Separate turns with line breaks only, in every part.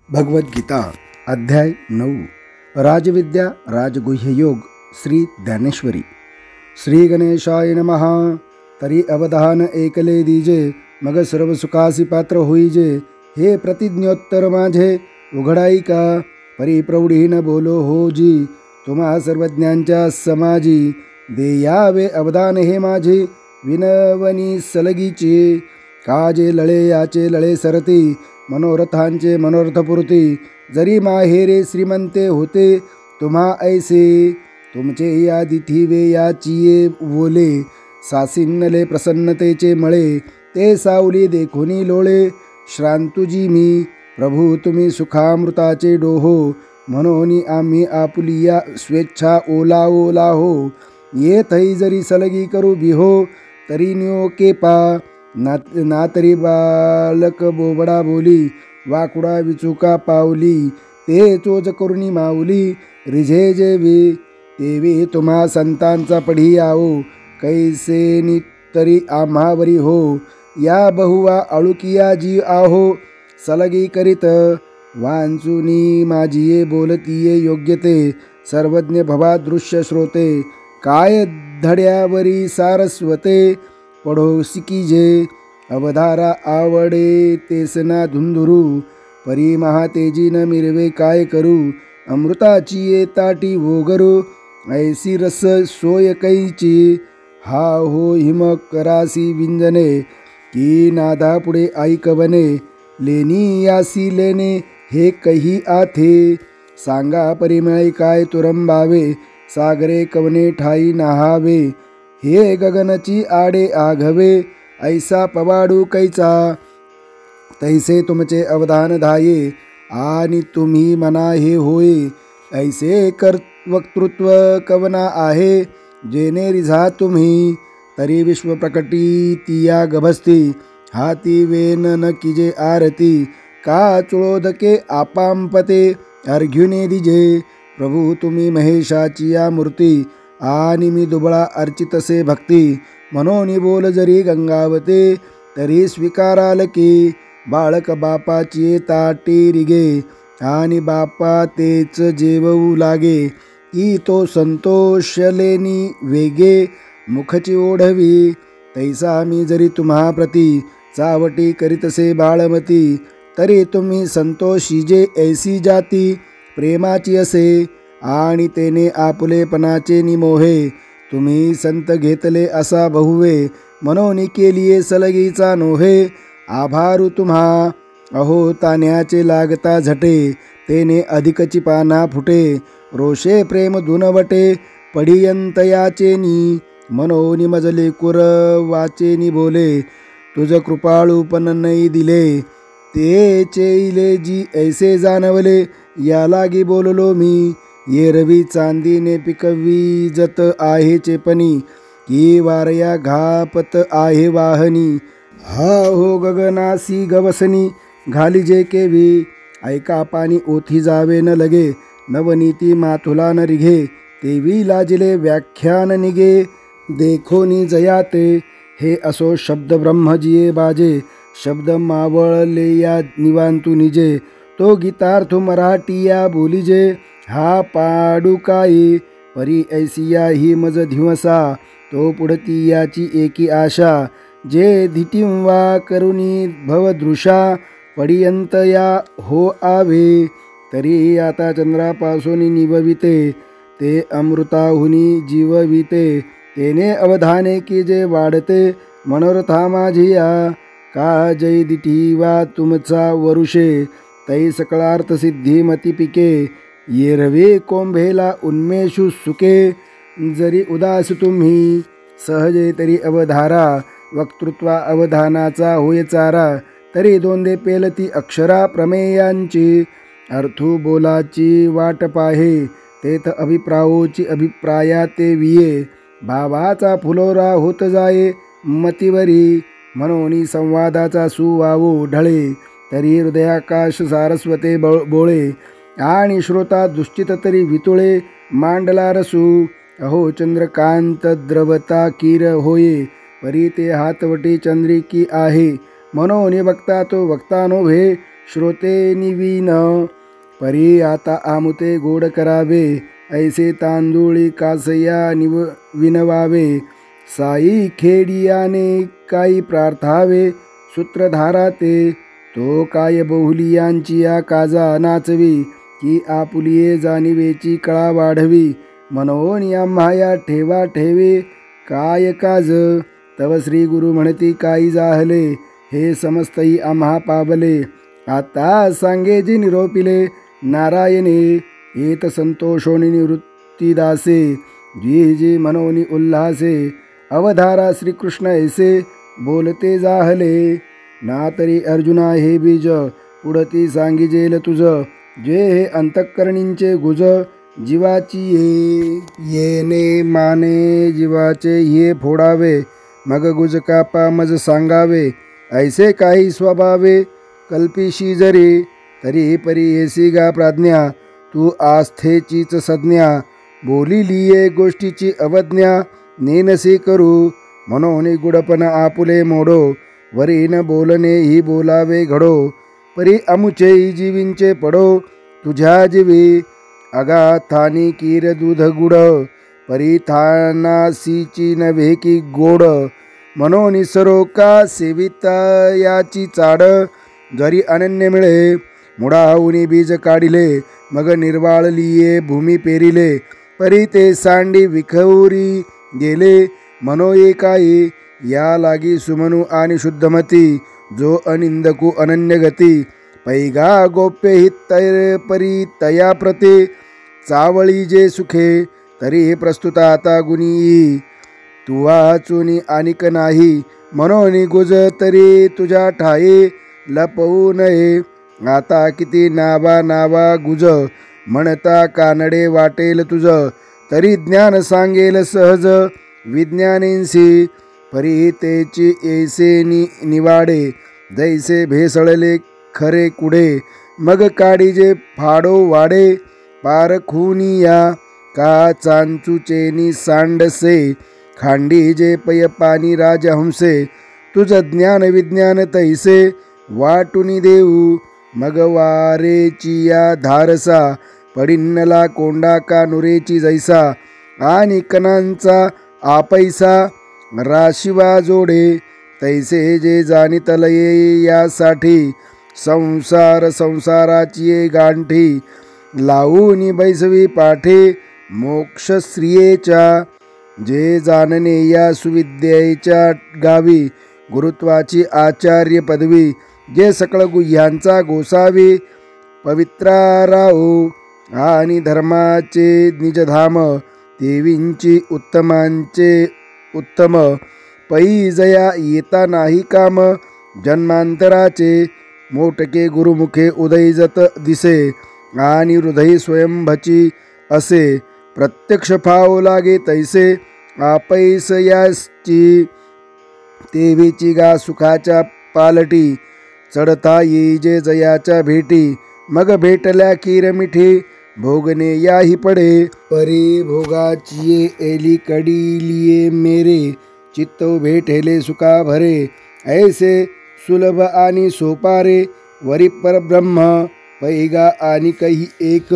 भगवद्गीता अध्याय 9 राजविद्या राजगुह्य योग श्री ज्ञानेश्वरी। श्री गणेशाय नमः। तरी अवधान ऐकले दीजे, मग सर्व सुखासी पात्र होईजे। हे प्रतिज्ञोत्तर माझे उघडाई का, परिप्रौढीन बोलो हो जी। तुम्हा सर्वज्ञांच्या समाजी, दे यावे अवधान हे माझे। विनवनी सलगीचे, काजे लळे याचे लळे सरती। मनोरथांचे मनोरथपूर्ती, जरी माहेरे श्रीमंते होते तुम्हा ऐसे। तुमचे या दिठीवे याचिये बोले, सासिन्नले प्रसन्नतेचे मळे। ते सावली देखुनी लोळे, श्रांतुजी मी प्रभू तुम्ही सुखामृताचे डोहो। म्हणून आम्ही आपुलिया स्वेच्छा ओला ओला हो। येथई जरी सलगी करू बिहो, तरी न्यो केपा। ना तरी बालक बोबडा बोली, वाकुडा विचुका पावली। ते चोच करुणी माऊली, रिझे जेवी तेवी तुम्हा संतांचा पढी आओ। कैसे तरी आम्हावरी हो, या बहुवा अळुकिया जी आहो। सलगी करीत वांचुनी माझिये बोलतीये योग्यते। सर्वज्ञ भवा दृश्य श्रोते, काय धड्यावरी सारस्वते। पढोसिकी जे अवधारा आवडे, तेसना धुंधुरू। परी महातेजी न मिरवे काय करू, अमृताची ये ताटी वोगरू। ऐसी रस सोय कैची, हा हो हिम करासी विंजने। की नादा पुढे ऐकवने, लेनी यासी लेणे हे कही आथे। सांगा परिमळी काय तुरंबावे, सागरे कवने ठाई नहावे। हे गगनची आडे आघवे, ऐसा पवाडू कैचा। तैसे तुमचे अवधान धाये, आणि तुम्ही मना हे होय। ऐसे वक्तृत्व कवना आहे, जेने रिझा तुम्ही। तरी विश्व प्रकटी तिया गभस्ती, हाती वेन न किजे आरती। का चुळोदके आपांपते, अर्घ्युने दिजे। प्रभू तुम्ही महेशाची या मूर्ती, आणि मी दुबळा अर्चितसे भक्ती। म्हणून बोल जरी गंगावते, तरी स्वीकाराल की। बाळक बापाची ताटी रिगे, आणि बापा तेच जेवू लागे। की तो संतोष लेनी वेगे, मुखची ओढवी। तैसा मी जरी तुम्हा प्रती, चावटी करीतसे बाळमती। तरी तुम्ही संतोषीजे ऐसी जाती, प्रेमाची असे। आणि तेने आपुलेपणाचे निमोहे, तुम्ही संत घेतले असा बहुवे। म्हणून केलिये सलगीचा नोहे, आभारू तुम्हा। अहो तान्याचे लागता झटे, तेने अधिकची पाना फुटे। रोषे प्रेम दुनवटे, पडियंतयाचेनी। मनोनी मजले कुर वाचेनी बोले, तुझ कृपाळूपण नाही दिले। ते चेईले जी ऐसे जाणवले, या लागी बोललो मी। ये रवी चांदीने पिकवी जत आहे चेपणी, की वारया घापत आहे वाहनी। हा हो गगनासी गवसनी, घाली जे केवी। ऐका पाणी ओथी जावे न लगे, नवनीती माथुला न रिघे। तेवी लाजिले व्याख्यान निगे, देखोनी जयाते। हे असो शब्द ब्रह्मजिये बाजे, शब्द मावळले या निवांतू निजे। तो गीतार्थ मराठीया बोलिजे, हा पाडुकाई। परी ऐसिया ही मज धिवसा, तो पुढती याची एकी आशा। जे धिटिंवा करुणी भवदृशा, पडियंत या हो आवे। तरी आता चंद्रापासून निवविते, ते अमृताहुनी जीवविते। तेने अवधाने की जे वाढते, मनोरथा माझिया। का जय दिठीवा तुमचा वरुषे, तै सकळार्थ सिद्धी मती पिके। ये रवे कोंभेला उन्मेषु सुके, जरी उदास तुम्ही। सहजे तरी अवधारा, वक्तृत्वा अवधानाचा होय चारा। तरी दोंदे पेलती अक्षरा प्रमेयांची, अर्थू बोलाची वाट पाहे। तेथ अभिप्रायोची अभिप्राया ते विये। भावाचा फुलोरा होत जाये मतीवरी, म्हणून संवादाचा सुवावो ढळे। तरी हृदयाकाश सारस्वते बोळे, आणि श्रोता दुश्चित तरी वितुळे मांडला रसू। अहो चंद्रकांत द्रवता कीर होये, परी ते हातवटी चंद्रिकी आहे। म्हणून वक्ता तो वक्ता नोव्हे, श्रोते निवीन परी आता आमुते गोड करावे ऐसे तांदूळी कासया विनवावे साई खेडियाने काही प्रार्थावे सूत्रधारा ते तो काय बहुलियांची या काजा नाचवी की आपुलिये जाणीवेची कळा वाढवी मनोन आम्हाया ठेवा ठेवे काय काज तव श्री गुरु म्हणती काही जाहले हे समस्तही आम्हा पावले आता सांगे जी निरोपिले नारायणे येत संतोषोनी निवृत्ती दासे जी जी मनोनी उल्हासे अवधारा श्रीकृष्ण ऐसे बोलते जाहले ना तरी अर्जुना हे बीज पुढती सांगिजेल तुझ जे हे अंतःकरणींचे गुज जीवाची येणे माने जीवाचे ये फोडावे मग गुज कापा मज सांगावे ऐसे काही स्वभावे कल्पिशी जरी तरी परी येसी गा प्राज्ञा तू आस्थेचीच संज्ञा बोलिलीये गोष्टीची अवज्ञा नेनसे करू मनोनी गुडपण आपुले मोडो वरी न बोलणे ही बोलावे घडो परी अमुचे जीवींचे पडो तुझ्या जीवी अगाथानी कीर दूध गुड परी थानासीची नव्हे की गोड मनोनी सरोका सेविता याची चाड जरी अनन्य मिळे मुडाहुनी बीज काढिले मग निर्वाळलिये भूमी पेरिले परी ते सांडी विखुरी गेले मनोये काही या लागी सुमनु आणि शुद्धमती जो अनिंदकू अनन्य गती पैगा गोप्य हित परी तया प्रते चावळी जे सुखे तरी हे प्रस्तुत आता गुणी तुवा चुनी आणिक नाही मनोनी गुज तरी तुझ्या ठाई लपवू नये आता किती नावा नावा गुज म्हणता कानडे वाटेल तुझ तरी ज्ञान सांगेल सहज विज्ञानेंसी परी तेची ऐसे निवाडे जैसे भेसळले खरे कुडे मग काडीजे फाडो वाडे पारखुनिया का चांचुचेनी सांडसे खांडी जे पय पाणी राजहंसे तुझ ज्ञान विज्ञान तैसे वाटुनी देऊ मग वारेची या धारसा पडिन्नला कोंडा का नुरेची जैसा आणि कणांचा आपैसा राशिवा जोडे तैसे जे जाणितलये यासाठी संसार संसाराची गांठी लावूनी बैसवी पाठे मोक्षश्रियेच्या जे जाणणे या सुविद्येच्या गावी गुरुत्वाची आचार्य पदवी जे सकळ गुह्यांचा गोसावी पवित्राराओ आणि धर्माचे निजधाम देवींची उत्तमांचे उत्तम पै जया येता नाही काम जन्मांतराचे मोटके गुरुमुखे उदयजत दिसे आणि हृदय स्वयंभची असे प्रत्यक्ष फाव लागे तैसे आपैस याची देवीची गा सुखाच्या पालटी चढता येई जे जयाच्या भेटी मग भेटल्या कीर मिठी भोगने याही पडे परी भोगाची एली कडिलिये मेरे चित्त भेटेले सुखा भरे ऐसे सुलभ आणि सोपारे वरी परब्रह्म पैगा आणि काही एक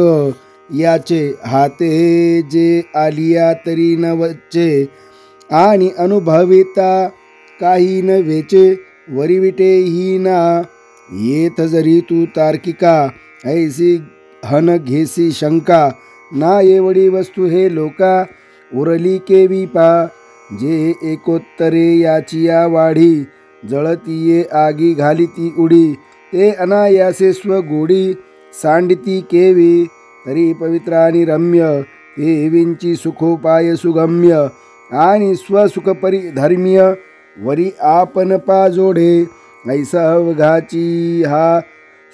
याचे हाते जे आलिया तरी न वच्चे आणि अनुभविता काही न वेचे वरिविटे ही ना येत जरी तू तार्किका ऐसी हन घेसी शंका ना एवढी वस्तू हे लोका उरली केवी पा जे एकोत्तरे याची या वाढी जळतीये आगी घालिती उडी ते अनायासे स्वगोडी सांडिती केवी तरी पवित्र आणि रम्य देवींची सुखोपाय सुगम्य आणि स्वसुख परिधर्म्य वरी आपण पा जोडे ऐसा अवघाची हा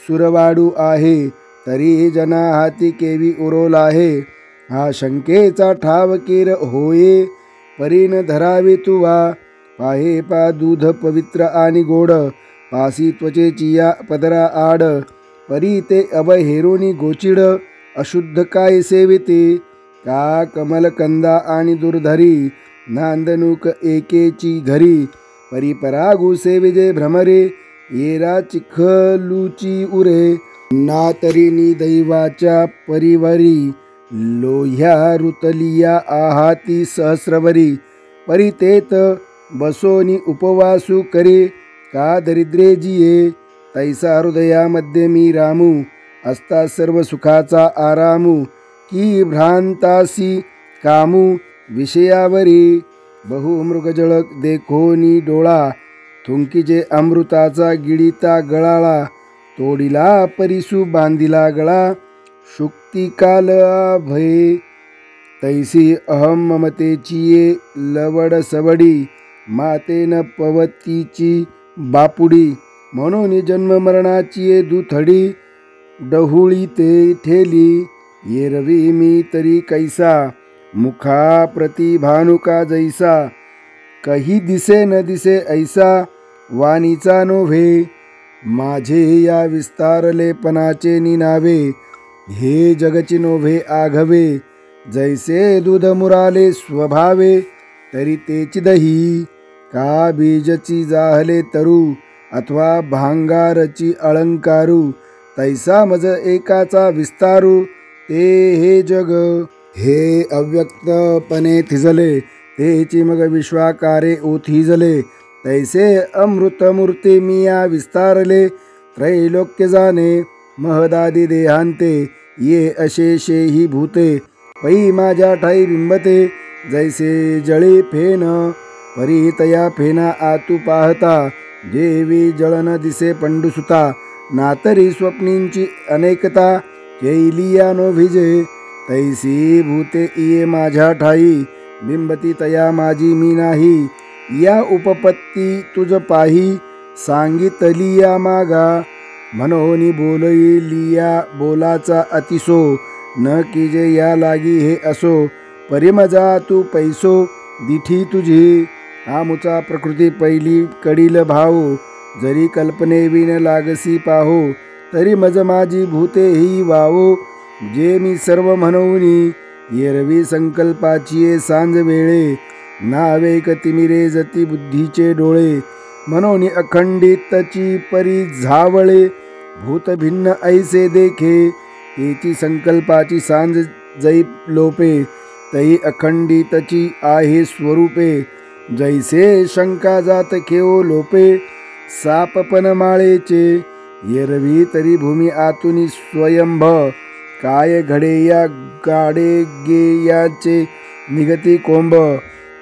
सुरवाडू आहे तरी जना हाती केवी उरोल आहे हा शंकेचा ठाव केर होये परीन धरावे तुवा पाहे पा दूध पवित्र आणि गोड पासी त्वचेची या पदरा आड परी ते अवहेरोनी गोचिड अशुद्ध काय सेविते का कमलकंदा आणि दुर्धरी नांदनुक एकेची घरी परिपरागु सेविजे भ्रमरे येरा चिखलूची उरे, ना तरी दैवाच्या परिवारी, लोह्या रुतलिया आहाती सहस्रवरी, परितेत बसोनी उपवासू करे, का दरिद्रे जिये, तैसा हृदयामध्ये मी रामू, असता सर्व सुखाचा आरामू, की भ्रांतासी कामू विषयावरी, बहुमृगजळ देखोनी डोळा, थुंकीचे अमृताचा गिळीता गळाळा, तोडिला परिसू बांधिला गळा, शुक्तिकाल भये, तैसी अहम ममतेची ये लवड सवडी, मातेन पवतीची बापुडी, म्हणून जन्म मरणाची ये दुथडी, डहुळी ते ठेली, येरवी मी तरी कैसा, मुखा प्रतिभानुका जैसा, कही दिसे न दिसे ऐसा, वाणीचा नोव्हे, माझे या विस्तारलेपणाचे निनावे, हे जगची नोव्हे आघवे, जैसे दूध मुराले स्वभावे, तरी तेची दही, का बीजची जाहले तरू, अथवा भांगारची अलंकारू, तैसा मज एकाचा विस्तारू, ते हे जग, हे अव्यक्तपणे थिजले, तेची मग विश्वाकारे ओथिजले, तैसे अमृतमूर्ती मिया विस्तारले, त्रैलोक्य जाणे महदादी देहांते, ये अशेषे ही भूते, पै माझ्या ठाई बिंबते, जैसे जळी फेन, परी तया फेना आतू पाहता, देवी जळन दिसे पंडुसुता, नातरी स्वप्नींची अनेकता, कैलिया नो भिजे, तैसी भूते इये माझ्या ठाई, बिंबती तया माझी मी नाही, या उपपत्ती तुझ पाही, सांगितलिया मागा, म्हणून बोललिया बोलाचा अतिसो, न कीजे या लागी हे असो, परिमजा तू पैसो, दिठी तुझी, आमुचा प्रकृती पहिली कडील भाऊ, जरी कल्पने विन लागसी पाहो, तरी मज माझी भूते ही वावो, जे मी सर्व म्हणूनी, येरवी संकल्पाची सांज वेळे, नावे तिमिरे जती बुद्धीचे डोळे, म्हणून अखंडितची परी झावळे, भूत भिन्न ऐसे देखे, तेची संकल्पाची सांज जै लोपे, तई अखंडितची आहे स्वरूपे, जैसे शंका जात खेओ लोपे, सापपन माळेचे, येरवी तरी भूमी आतुनी स्वयंभ, काय घडे या गाडे गेयाचे निगती कोंब,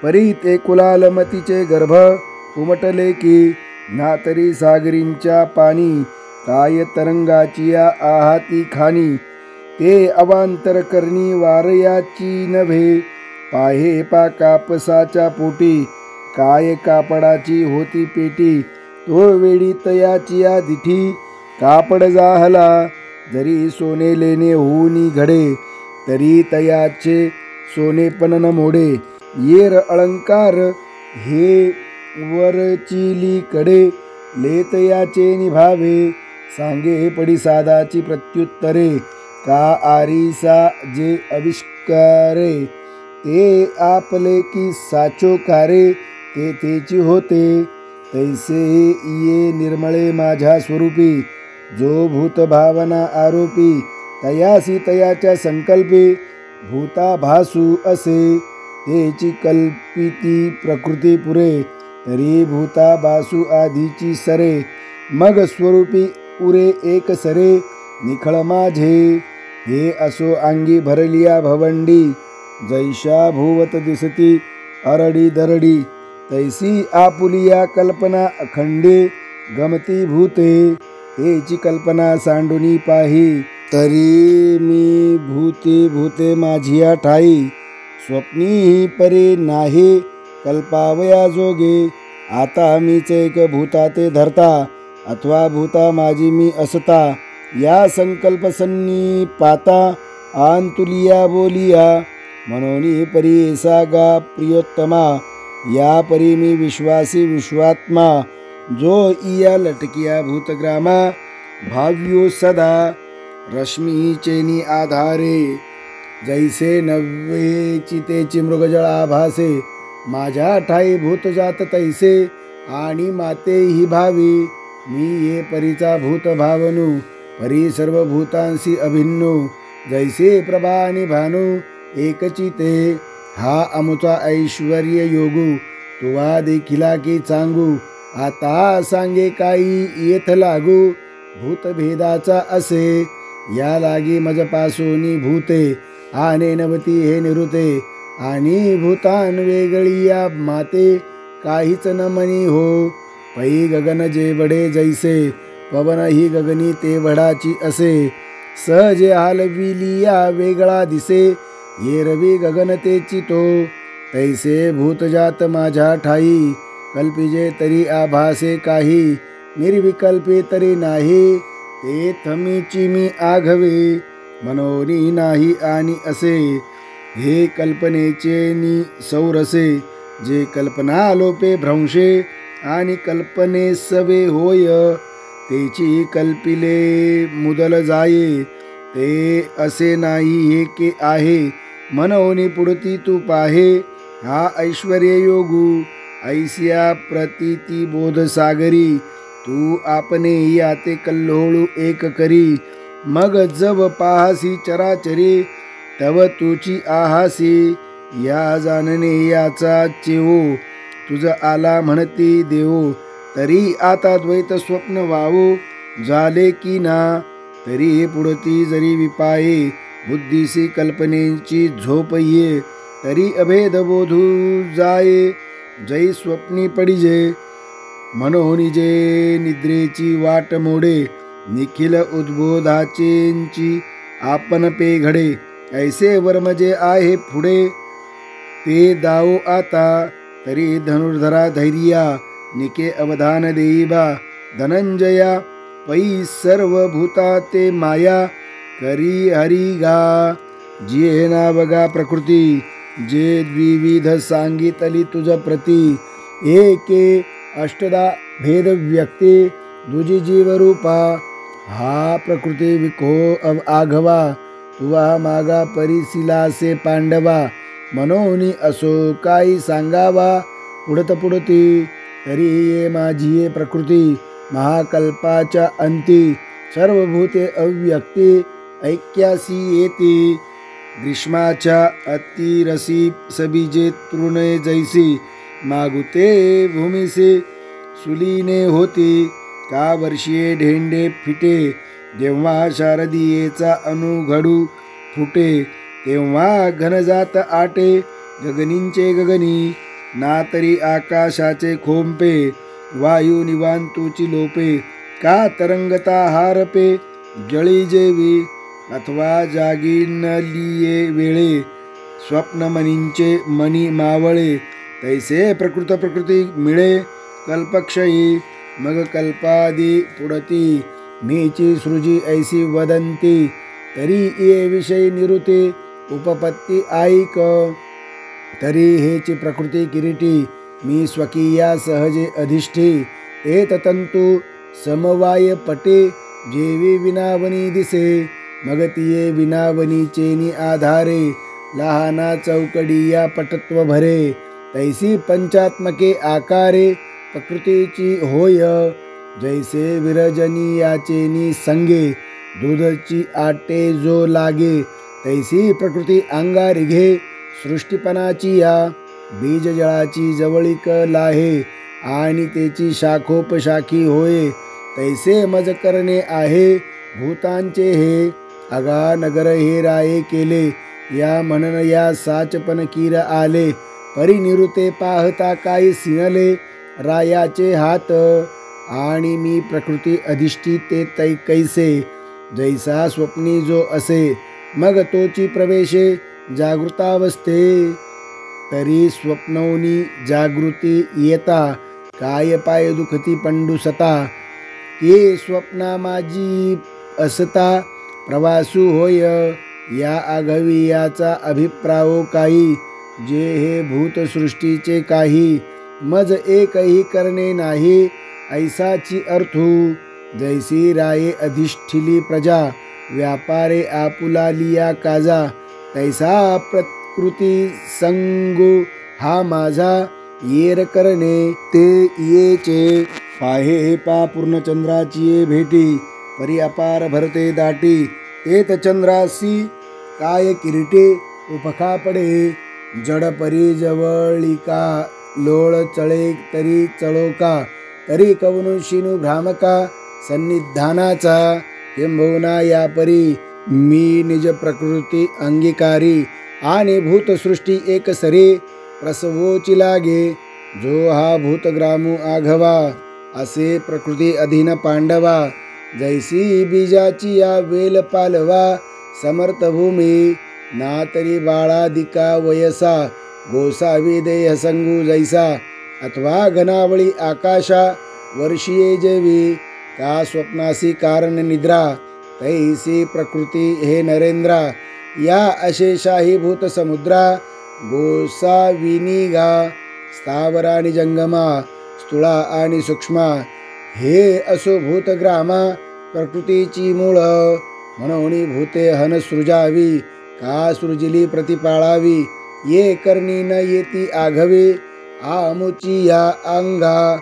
परी ते कुलालमतीचे गर्भ, उमटले की, ना तरी सागरींच्या पाणी, काय तरंगाची या आहाती खाणी, ते अवांतर करणी वारयाची नव्हे, पाहे पा कापसाच्या पोटी, काय कापडाची होती पेटी, तो वेळी तयाची या दिठी, कापड जाहला, जरी सोने लेणे होऊनी घडे, तरी तयाचे सोने पण न मोडे, येर अलंकार हे वरचिली कडे, लेतयाचे निभावे, सांगे पडी सादाची प्रत्युत्तरे, का आरिसा जे आविष्कारे, ते आपले की साचो कारे, ते तेची होते, तैसे ये निर्मळे माझ्या स्वरूपी, जो भूत भावना आरोपी, तयासी तयाच्या संकल्पे, भूता भासू असे, तेची कल्पिती प्रकृती पुरे, तरी भूता भासू आधीची सरे, मग स्वरूपी उरे एक सरे, निखळ माझे, हे असो अंगी भरलिया भवंडी, जैशा भुवत दिसती अरडी दरडी, तैसी आपुलिया कल्पना अखंडे, गमती भूते, तेची कल्पना सांडुनी पाही, तरी मी भूते भूते माझिया ठाई, स्वप्नीही परे नाही कल्पावया जोगे, आता मीच एक भूता ते धरता, अथवा भूता माझी मी असता, या संकल्प सन्निपाता, आंतुलिया बोलिया, म्हणून परी ऐसा गा प्रियोत्तमा, या परी मी विश्वासी विश्वात्मा, जो इया लटकिया भूतग्रामा, भाव्यो सदा रश्मीचेनी आधारे, जैसे नव्हे चितेची मृगजळ आभासे, माझ्या ठाई भूत जात तैसे, आणि माते ही भावी, मी ये परीचा भूत भावनू परी सर्व भूतांशी अभिन्नो जैसे प्रभा आणि भानू एकची ते हा अमुचा ऐश्वर्य योगू तुवा देखिला की चांगू आता सांगे काही येथ लागू भूतभेदाचा असे या लागी मजपासोनी भूते आने नवती हे निरुते आणि भूतान वेगळी या माते काहीच न मनी हो पै गगन जे बडे जैसे पवन ही गगनी ते वडाची असे सहजे हालविलिया वेगळा दिसे ये रवी गगन तेची तो तैसे भूतजात माझ्या ठाई कल्पिजे तरी आभासे काही निर्विकल्पे तरी नाही ते थमीची मी आघवे मनोनी नाही आणि असे हे कल्पनेचे नि सौरसे जे कल्पना लोपे भ्रंशे आणि कल्पने सवे होय तेची कल्पिले मुदल जाये ते असे नाही हे के आहे मनोनी पुढती तू पाहे हा ऐश्वर्य योगू ऐसिया प्रतीती बोध सागरी तू आपणे याते कल्लोळू एक करी मग जव पाहसी चराचरी तव तुची आहासी या जाणणे याचा चेवो तुझ आला म्हणती देवो तरी आता द्वैत स्वप्न वावो झाले की ना तरी पुढती जरी विपाये बुद्धीसी कल्पनेची झोप ये तरी अभेद बोधू जाये जै स्वप्नी पडिजे मनोनी जे निद्रेची वाट मोडे निखिल उद्बोधाचेंची आपण पे घडे ऐसे वर्मजे आहे पुढे ते दावो आता तरी धनुर्धरा धैर्या निके अवधान देईबा धनंजया पै सर्व भूता ते माया करी हरिगा जिये ना बघा प्रकृती जे द्विविध सांगितली तुझ प्रती एके अष्टदा भेद व्यक्ती दुजी जीवरूपा हा प्रकृती विको आघवा तुवा मागा परिसिलासे पांडवा मनोनी असो काही सांगावा पुढती तरी ये माझी ये प्रकृती महाकल्पाच्या अंती सर्व भूते अव्यक्ती ऐक्यासी येती ग्रीष्माच्या अतिरसी सबीजे तृणे जैसी मागुते भूमिसे सुलीने होती का वर्षीये ढेंडे फिटे जेव्हा शारदीयेचा अनुघडू फुटे तेव्हा घनजात आटे गगनींचे गगनी ना तरी आकाशाचे खोंपे वायू निवांतूची लोपे का तरंगता हारपे जळी जेवी अथवा जागी न लिये वेळे स्वप्नमनींचे मनी मावळे तैसे प्रकृती मिळे कल्पक्षयी मग कल्पादी पुढती मीची सृजी ऐसी वदंती तरी ये विषयी निरुते उपपत्ती ऐक तरी हेची प्रकृती किरीटी मी स्वकीया सहजे अधिष्ठी एत तंतु समवाय पटे जेवी विनावनी दिसे मग तिये विनावनीचेनी आधारे लहाना चौकडिया पटत्व भरे तैसी पंचात्मके आकारे प्रकृतीची होय जैसे विरजनीयाचेनी संगे दूधची आटे जो लागे तैसी प्रकृती अंगारी घे सृष्टीपणाची या बीज जळाची जवळीक लाहे आणि तेची शाखोपशाखी होय तैसे मज करणे आहे भूतांचे हे अगा नगर हे राये केले या म्हणन या साचपन कीर आले परिनिरुते पाहता काही सिनले रायाचे हात आणि मी प्रकृती अधिष्ठिते तै कैसे जैसा स्वप्नी जो असे मग तोची प्रवेशे जागृतावस्थे तरी स्वप्नौनी जागृती येता काय पाय दुखती पंडुसता के स्वप्ना माझी असता प्रवासू होय या आघवी याचा अभिप्रायो काही जे हे भूतसृष्टीचे काही मज एकही करणे नाही ऐसाची अर्थू जैसी राये अधिष्ठिली प्रजा व्यापारे आपुलालिया काजा तैसा प्रकृती संगो हा माझा येर करणे ते येचे पाहे पा पूर्णचंद्राची ये भेटी, परी अपार भरते दाटी, तेत चंद्रासी काय किरीटे, उपखा पडे जड परी जवळिका, लोळ चळे तरी चळोका, तरी कवनुशिनु भ्रामका, सन्निधानाचा किंबहुना या परी, मी निज प्रकृती अंगीकारी, आणि भूतसृष्टी एकसरे, प्रसवोची लागे, जो हा भूतग्रामू आघवा, असे प्रकृती अधीन पांडवा, जैसी बीजाची या वेल पालवा, समर्थ भूमी ना तरी बाळादिका वयसा, गोसावी देह संगू जैसा, अथवा घनावळी आकाशा, वर्षीये जेवी, का स्वप्नासी कारण निद्रा, तैसी प्रकृती हे नरेंद्रा, या अशेषाही भूत समुद्रा, गोसाविनी गा, स्थावर आणि जंगमा, स्थूळा आणि सूक्ष्मा, हे असो भूतग्रामा, प्रकृतीची मूळ, म्हणून भूते हन सृजावी, का सृजिली प्रतिपाळावी, ये करणी न येती आघवे, आमुची या अंगा,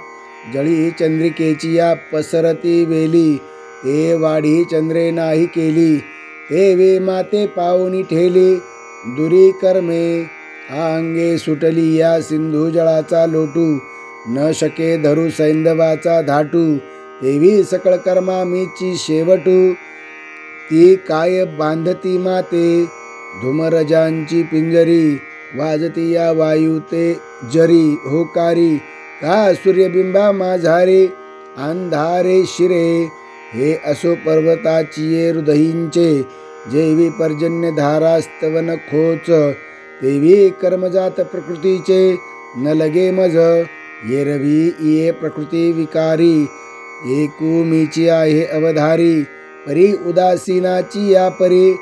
जळी चंद्रिकेची या पसरती वेली, ते वाढी चंद्रे नाही केली, ते वे माते पाऊनी ठेली, दुरी कर्मे अंगे सुटली या सिंधू जळाचा लोटू, न शके धरू सैंधवाचा धाटू, देवी सकळ कर्मा मीची शेवटू, ती काय बांधती माते, धुमरजांची पिंजरी, वाजती या वायू ते जरी, होकारी, का सूर्यबिंबा माझारे, अंधारे शिरे, हे असो पर्वताची ये हृदयींचे, जेवी पर्जन्य धारास्तवन खोच, देवी कर्मजात प्रकृतीचे, न लगे मज, ये रवी ये प्रकृती विकारी, एकू मीची आहे अवधारी, परी उदासीनाची या परी,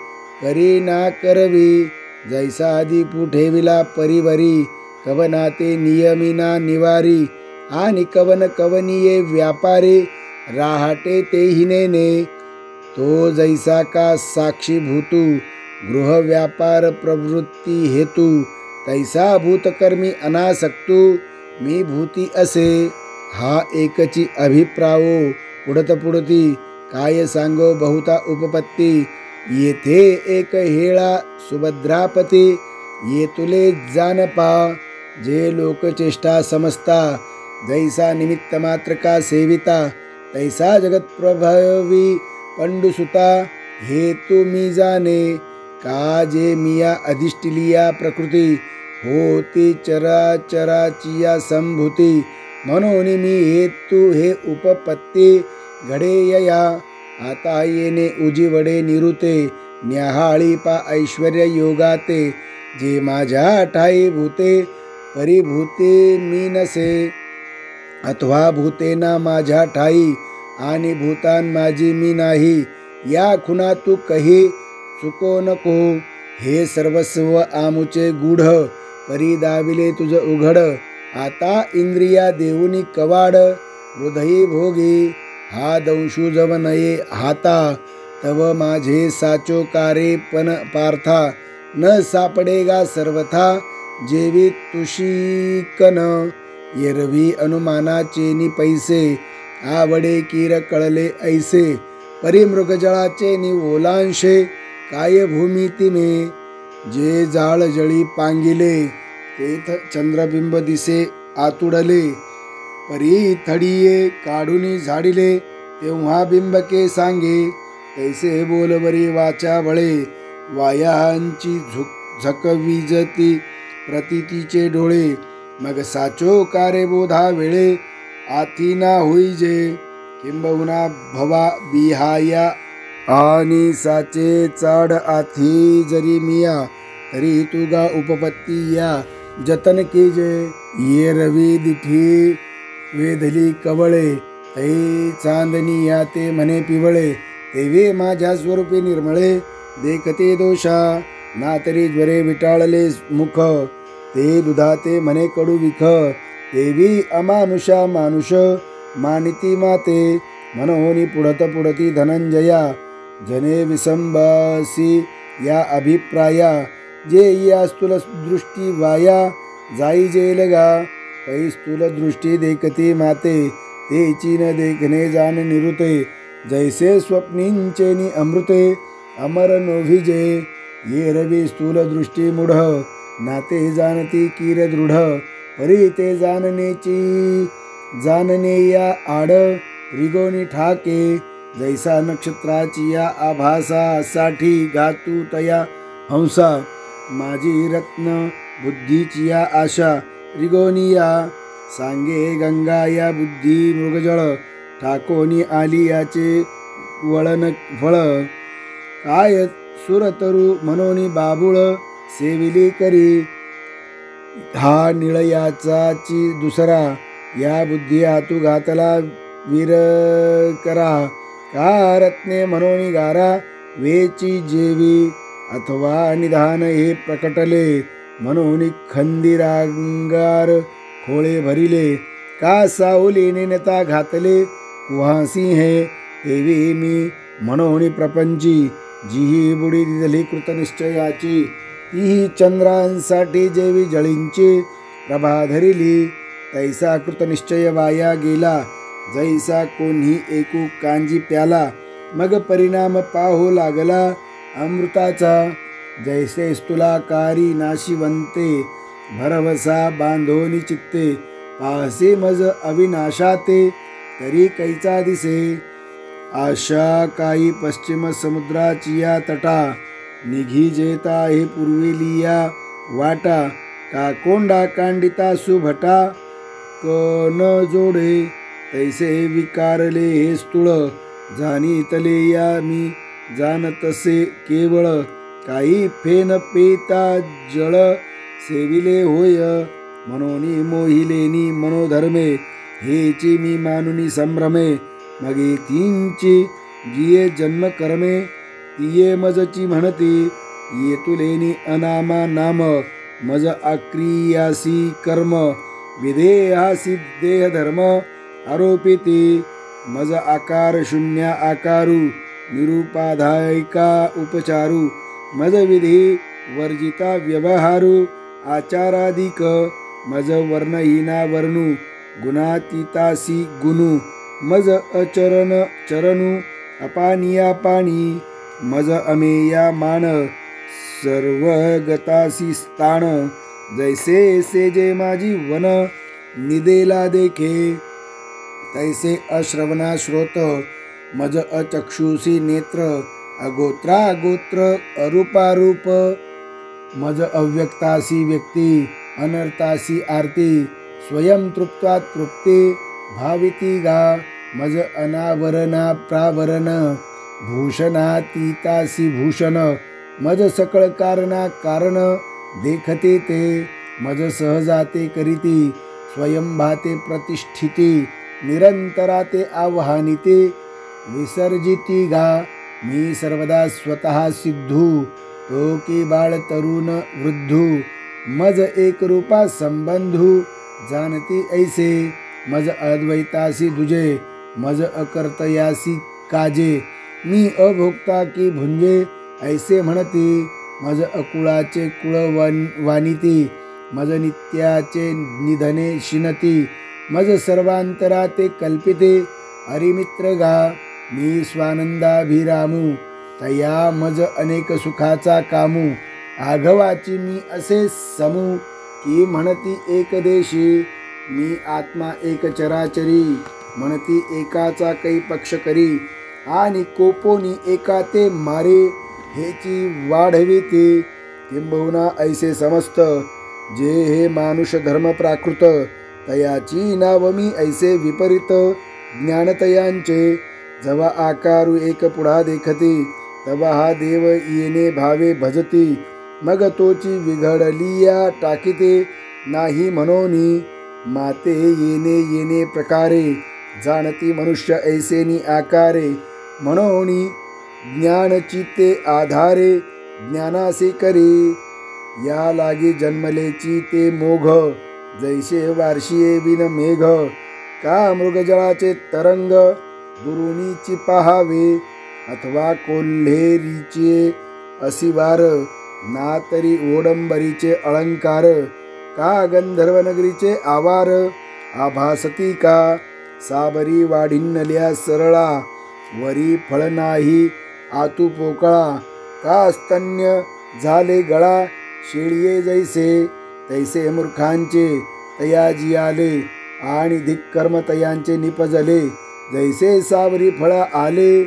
करी ना करवी, जैसा आधी ठेविला परिवरी, कवनाते नियमिना निवारी, आणि कवन कवनीये व्यापारी, राहटे ते हिनेने, तो जैसा का साक्षी भूतू, गृह व्यापार प्रवृत्ती हेतू, तैसा भूतकर्मी अनासक्तू, मी भूती असे, हा एकची अभिप्रावो, पुढत पुढती काय सांगो बहुता उपपत्ती, येथे एक हेळा सुभद्रापती, ये तुले जानपा, जे लोकचेष्टा समजता, जैसा निमित्त मात्र का सेविता, तैसा जगत प्रभावी पंडुसुता, हे तू मी जाणे, का जे मिया अधिष्ठिलिया प्रकृती, होती चराचराची या संभूती, म्हणून मी हेतू हे उपपत्ती, घडे यया, आता येणे उजिवडे निरुते, न्याहाळी पा ऐश्वर्य योगाते, जे माझ्या ठाई भूते, परिभूते मी नसे, अथवा भूतेना माझ्या ठाई, आणि भूतान माझी मी नाही, या खुणा तू कही चुको नको, हे सर्वस्व आमुचे गूढ, परी दाविले तुझ उघड, आता इंद्रिया देऊनी कवाड, हृदयी भोगी, हा दंशू जव नये हाता, तव माझे साचो कारे पण पार्था, न सापडेगा सर्वथा, जेवी तुषिकन, येरवी अनुमानाचे नि पैसे, आवडे कीर कळले ऐसे, परी मृगजळाचे नि ओलांशे, काय भूमी तिने, जे जाळ जळी पांगिले, तेथ चंद्रबिंब दिसे आतुडले, परी थडिये काढूनी झाडिले, तेव्हा बिंबके सांगे, तैसे बोलवरी वाचा बळे, वायांची झक विजती प्रतीतीचे डोळे, मग साचो कारे बोधा वेळे, आथीना होईजे, किंबहुना भवा बिहाया, आणि साचे चाड आथी जरी मिया, तरी तुगा उपपत्ती या, जतन कीजे, ये रवी दिठी वेधली कवळे, तै चांदणी या ते म्हणे पिवळे, तेवे माझ्या स्वरूपी निर्मळे, देखते दोषा, ना तरी ज्वरे विटाळले मुख, ते दुधाते म्हणे कडू विख, देवी अमानुषा मानुष, मानिती माते, मनोनी पुढत पुढती धनंजया, जने विसंबासी या अभिप्राया, जे या स्थूल दृष्टी वाया, जाई जेलगा, पै स्थूल दृष्टी देखती माते, तेची न देखणे जाण निरुते, जैसे स्वप्नींचेनी अमृते अमर नोभिजे, ये रवी स्थूल दृष्टी मूढ नाते जाणती कीर दृढ, परी ते जाणणे या आड रिगोनी ठाके, जैसा नक्षत्राची या आभासा साठी घातू तया हंसा, माझी रत्न बुद्धीची या आशा रिगोनिया, सांगे गंगा या बुद्धी मृगजळ, ठाकोनी आली याचे वळण फळ, काय सुरतरू म्हणून बाबुळ सेविली करी, हा निळयाचाची दुसरा, या बुद्धी हातू घातला वीर करा, का रत्ने म्हणून गारा वेची जेवी, अथवा निधान हे प्रकटले म्हणून खंदिरांगार खोळे भरिले, का सावलीने नेता घातले कुहासी हे, एवी मी म्हणून प्रपंची, जीही बुडी दिली कृतनिश्चयाची, तीही चंद्रांसाठी जेवी जळींची प्रभा धरिली, तैसा कृतनिश्चय वाया गेला, जैसा कोणी एकू कांजी प्याला, मग परिणाम पाहू लागला अमृताचा, जैसे स्तुलाकारी नाशिवंते भरवसा बांधोनी चित्ते, पाहसे मज अविनाशाते तरी कैचा दिसे, आशा काही पश्चिम समुद्राची या तटा, निघी जेता हे पूर्वेलिया वाटा, का कोंडा कांडिता सुभटा कन जोडे, तैसे विकारले हे स्थूळ जाणीतले या मी जाणतसे केवळ, काही फेन पेता जळ सेविले होय, म्हणून मोहिलेनी मनोधर्मे, हेची मी मानुनी संभ्रमे, मगे तींची जिये जन्म कर्मे, तिये मजची म्हणती, येतुलेनी अनामा नाम, मज आक्रियासी कर्म, विधेहासी देह धर्म आरोपिती, मज आकार शून्य आकारू, निरुपाधायिका उपचारू, मज विधी वर्जिता व्यवहारू, आचाराधिक, मज वर्णहीना वर्णू, गुणातीतासी गुणू, मज अचरण चरणू, अपानिया पाणी, मज अमेया मान, सर्वगतासी स्थान, जैसे सेजे माझी वन, निदेला देखे, तैसे अश्रवणा श्रोत, मज अचक्षुषी नेत्र, अगोत्रा गोत्र अरूपारूप, मज अव्यक्तासी व्यक्ती, अनर्थासी आरती, स्वयं तृप्त्वा तृप्ती भाविती गा, मज अनावरणा प्रावरण, भूषणातीतासी भूषण, मज सकळ कारणा कारण देखते ते, मज सहजाते करीती, स्वयं भाते प्रतिष्ठिती, निरंतराते आव्हानिते विसर्जिती गा, मी सर्वदा स्वतः सिद्धू, तो की बाळ तरुण वृद्धू, मज एक रूपा संबंधू, जाणती ऐसे, मज अद्वैतासी दुजे, मज अकर्तयासी काजे, मी अभोक्ता की भुंजे ऐसे म्हणती, मज अकुळाचे कुळ वानिती, मज नित्याचे निधने शिनती, मज सर्वांतराते कल्पिते, हरिमित्र गा, मी स्वानंदाभिरामू, तया मज अनेक सुखाचा कामू, आघवाची मी असे समू, की म्हणती एक देशी, मी आत्मा एक चराचरी, म्हणती एकाचा कै पक्ष करी, आणि कोपोनी एका ते मारे, हेची वाढविते, किंबहुना ऐसे समस्त, जे हे मानुष धर्म प्राकृत, तयाची नाव मी ऐसे विपरीत ज्ञानतयांचे, जवा आकारू एक पुढा देखती, तवा हा देव येणे भावे भजती, मग तोची विघडलिया टाकीते नाही म्हणोनी, माते येणे प्रकारे, जाणती मनुष्य ऐसेनी आकारे, म्हणोनी ज्ञानचिते आधारे, ज्ञानासे करी, या लागी जन्मलेची ते मोघ, जैसे वार्षिये बिन मेघ, का मृगजळाचे तरंग दुरुणीची पहावे, अथवा कोल्हेरीचे असिवार, ना तरी ओडंबरीचे अलंकार, का गंधर्वनगरीचे आवार, आभासती का साबरी वाढिन्नल्या सरळा, वरी फळ नाही आतू पोकळा. का स्तन्य झाले गळा, शेळिये जैसे तैसे मूर्खांचे तया जियाले. आणि धिक्कर्म तयांचे निपजले, जैसे सावरी फळ आले.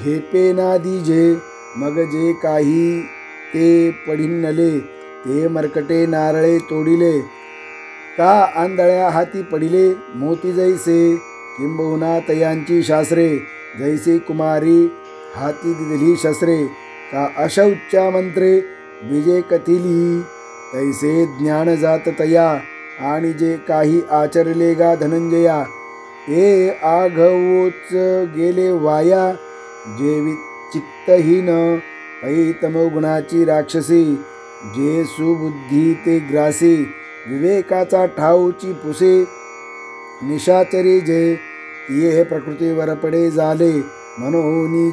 घेपे ना दिजे मग जे काही ते पडिन्नले, ते मरकटे नारळे तोडिले. का आंधळ्या हाती पडिले मोती जैसे, किंबहुना तयांची शास्त्रे जैसे कुमारी हाती दिली शस्त्रे. का अशौच्या मंत्रे विजय कथिली, तैसे ज्ञान जात तया. आणि जे काही आचरले गा धनंजया, ते आघवोच गेले वाया. जे विचित्तहीन पै तमोगुणाची राक्षसी, जे सुबुद्धी ते ग्रासी. विवेकाचा ठाऊची पुसे निशाचरी जे, तिये प्रकृतीवर पडे झाले. मनोनी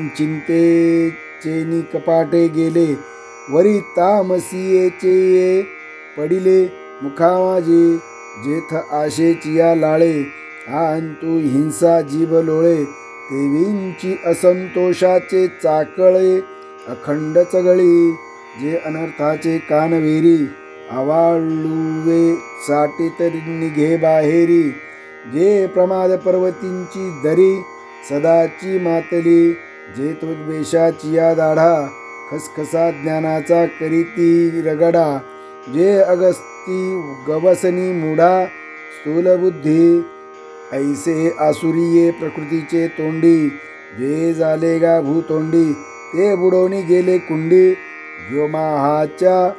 चिंतेचे कपाटे गेले, वरी तामसियेचे पडिले मुखामाजी. जेथ आशेचिया लाळे, आंतू हिंसा जीव लोळे. देवींची असंतोषाचे चाकळे अखंड चगळी. जे अनर्थाचे कानवेरी, आवाळुवे साटे तरी निघे बाहेरी. जे प्रमाद पर्वतींची दरी, सदाची मातली. जे त्वद्वेषाचिया दाढा, खसखसा ज्ञानाचा करीती रगडा. जे अगस्ती गवसनी मुढा, स्थूलबुद्धी ऐसे आसुरिये प्रकृतीचे तोंडी. जे झाले गा भूतोंडी, ते बुडवणी गेले कुंडी. व्योमाहाच्या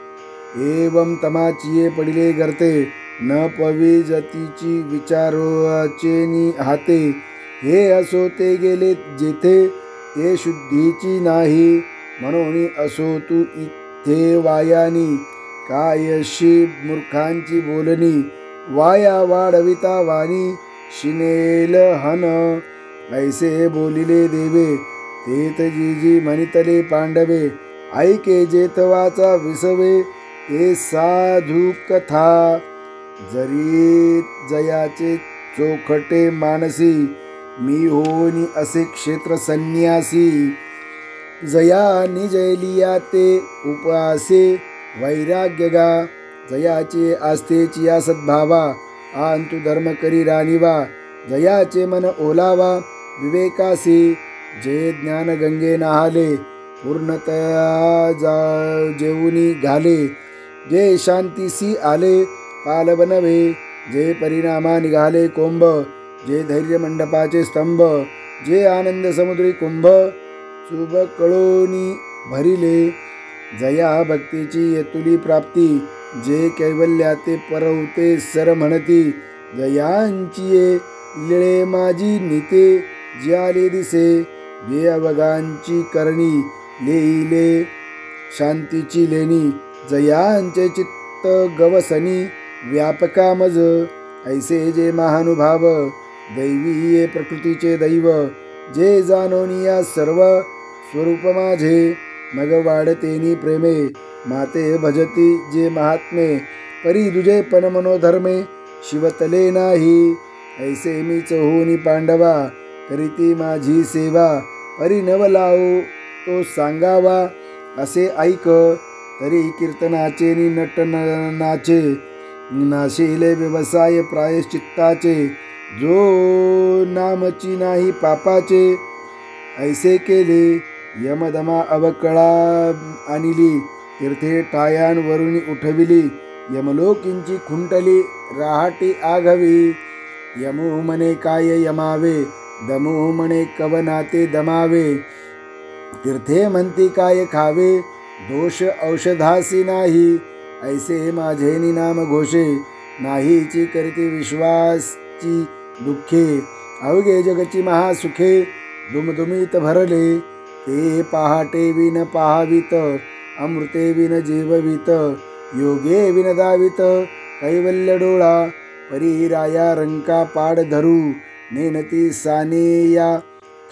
एवं तमाचिये पडिले गर्ते, न पविजतीची विचारोचेनी हाते. हे असो ते गेले जेथे, ते शुद्धीची नाही. म्हणून असो तू इथे वायानी, कायशी मूर्खांची बोलणी. वाया वाढविता वाणी, शिनेल हन ऐसे बोलिले देवे. तेथ जी म्हणितले पांडवे, ऐके जेतवाचा विसवे. ते साधू कथा जरी जयाचे चोखटे मानसी. मी होनी असे क्षेत्र संन्यासी, जया निजलिया ते उपासे. वैराग्य गा जयाचे आस्थेचिया सद्भावा, आंतु धर्म करी राणीवा. जयाचे मन ओलावा विवेकासी, जे ज्ञान गंगे नहाले. पूर्णतया जेऊनी घाले, जे शांतीसी आले पाल बनवे. जे परिणामा निघाले कोंब, जे धैर्य मंडपाचे स्तंभ. जे आनंद समुद्री कुंभ, चुबकळोनी भरिले. जया भक्तीची येतुली प्राप्ती, जे कैवल्याते परवते सर म्हणती. जयांची लिळे माझी नीते, ज्याले दिसे. जे अवघांची करणी लेईले, शांतीची लेणी. जयांचे चित्त गवसनी, व्यापका मज. ऐसे जे महानुभाव, दैवी ये प्रकृतीचे दैव. जे जाणोनिया सर्व स्वरूप माझे, मग वाढतेनी प्रेमे. माते भजती जे महात्मे, परी दुजे पण मनोधर्मे. शिवतले नाही ऐसे मीच होनी पांडवा, करीती माझी सेवा. परी नव लावो तो सांगावा, असे ऐक तरी कीर्तनाचे नि नटनाचे. नाशिले व्यवसाय प्रायश्चित्ताचे, जो नामची नाही पापाचे. ऐसे केले यमदमा अवकळा आणली, तीर्थे टायांवरून उठविली. यमलोकींची खुंटली राहाटी आघवी. यमो म्हणे काय यमावे, दमो म्हणे कवनाते दमावे. तीर्थे म्हणती काय खावे, दोष औषधासी नाही. ऐसे माझे नाम घोषे, नाहीची करती विश्वासची दुःखे. अवघे जगची महासुखे, दुमदुमीत भरले. ते पहाटे विन पाहावित, अमृते विन जेववित. योगे विन दावित, कैवल्य डोळा. परी राया रंका पाड धरू, नेनती सानेया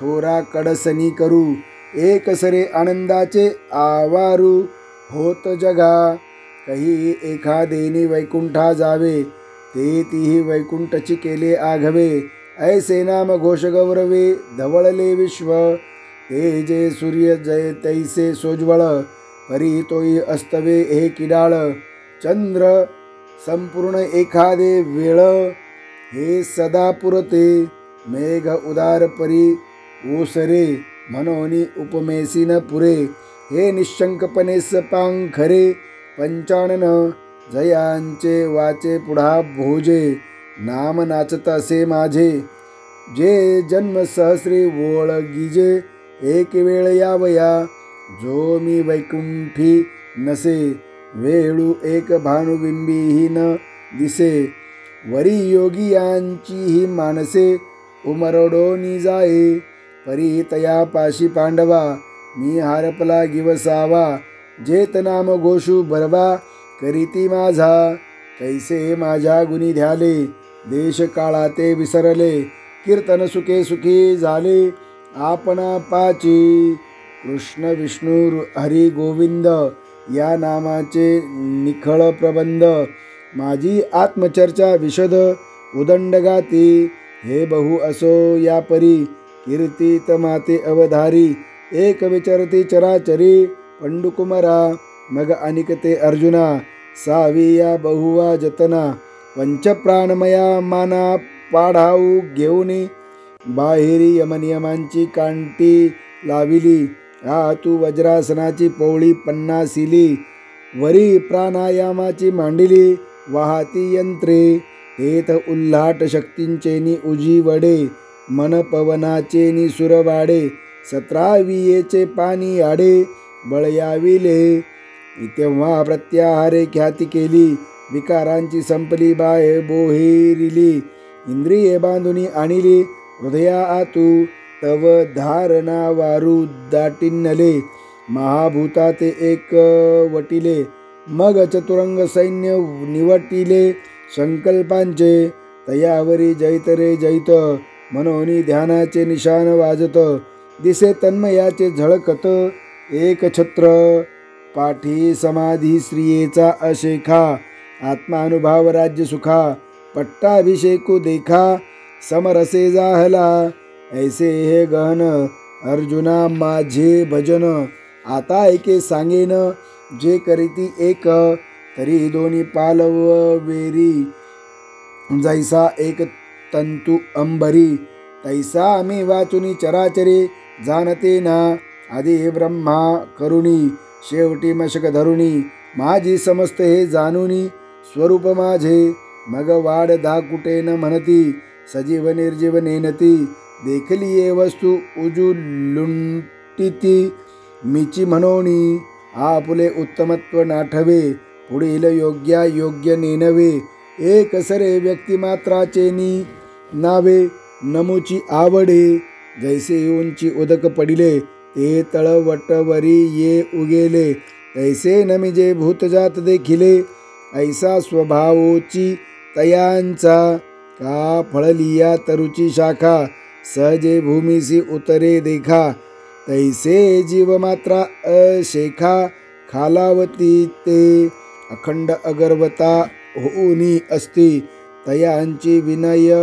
थोरा कडसनी करू. एक सरे आनंदाचे आवारू, होत जगा. कही एखादेनी वैकुंठा जावे, ते तिही वैकुंठची केले आघवे, ऐसे नाम घोष गौरवे धवळले विश्व, ते जे सूर्य जय तैसे सोज्वळ, परी तोई अस्तवे हे किडाळ, चंद्र संपूर्ण एखादे वेळ, हे सदा पुरते मेघ उदार परी ओसरे, म्हणून उपमेसी न पुरे, हे निशंकपणे सपांखरे, पंचानन जयांचे वाचे पुढा भोजे, नाम नाचत असे माझे, जे जन्म सहस्री ओळगीजे, एक वेळ यावया जो मी वैकुंठी नसे, वेळू एक भानुबिंबीही न दिसे, वरी योगी यांची ही मानसे उमरडोनी जाये, परी तया पाशी पांडवा मी हारपला गिवसावा, जेत नाम घोषू बरवा करीती माझा, कैसे माझ्या गुणी ध्याले, देश काळा ते विसरले, कीर्तन सुखे सुखी झाले आपणा पाची, कृष्ण विष्णू हरी गोविंद या नामाचे निखळ प्रबंध, माझी आत्मचर्चा विशद उदंड गाती, हे बहु असो या परी कीर्तीत माते अवधारी, एक विचरती चराचरी पंडुकुमरा, मग अनिक ते अर्जुना सावी या बहुवा जतना, पंचप्राणमया माना पाढाऊ घेऊनी, बाहेरी यमनियमांची कांटी लाविली, तू वज्रासनाची पौळी पन्नासिली, वरी प्राणायामाची मांडिली वाहती यंत्रे, तेथ उल्हाट शक्तींचेनी उजीवडे, मन पवनाचेनी सुरवाडे, 17 पाणी आडे बळयाविले, तेव्हा प्रत्याहारे ख्याती केली, विकारांची संपली बाय बोहेरिली, इंद्रिये बांधुनी आणिली हृदया आतू, तव धारणा वारू दाटिन्नले, महाभूता ते एक वटिले, मग चतुरंग सैन्य निवटिले, संकल्पांचे तयावरी जैत रे जैत, मनोनी ध्यानाचे निशान वाजत, दिसे तन्मयाचे झळकत, एक छत्र पाठी समाधी स्त्रियेचा अशेखा, आत्मानुभाव राज्य सुखा, पट्टाभिषेकू देखा, समरसे जाहला, ऐसे हे गहन अर्जुना माझे भजन, आता एके सांगेन जे करीती एक, तरी दोन्ही पालवेरी, जैसा एक तंतू अंबरी, तैसा आम्ही वाचुनी चराचरे जाणते ना, आधी ब्रह्मा करुणी शेवटी मशक धरुणी, माझी समस्त हे जाणुनी स्वरूप माझे, मग वाढ दाकुटे न म्हणती, सजीव निर्जीव नेनती, देखली ये वस्तू उजू लुंटिती, मीची म्हणोनी आपुले उत्तमत्व नाठवे, पुढील योग्या योग्य नेनवे, एक सरे व्यक्तिमात्राचेनी नावे, नमुची आवडे, जैसे उंची उदक पडिले, ते तळवटवरी ये उगेले, तैसे नमिजे भूतजात देखिले, ऐसा स्वभावोची तयांचा, का फळलिया तरुची शाखा, सहजे भूमीसी उतरे देखा, तैसे जीवमात्रा अशेखा, खालावती ते अखंड अगर्वता होऊनी असती, तयांची विनय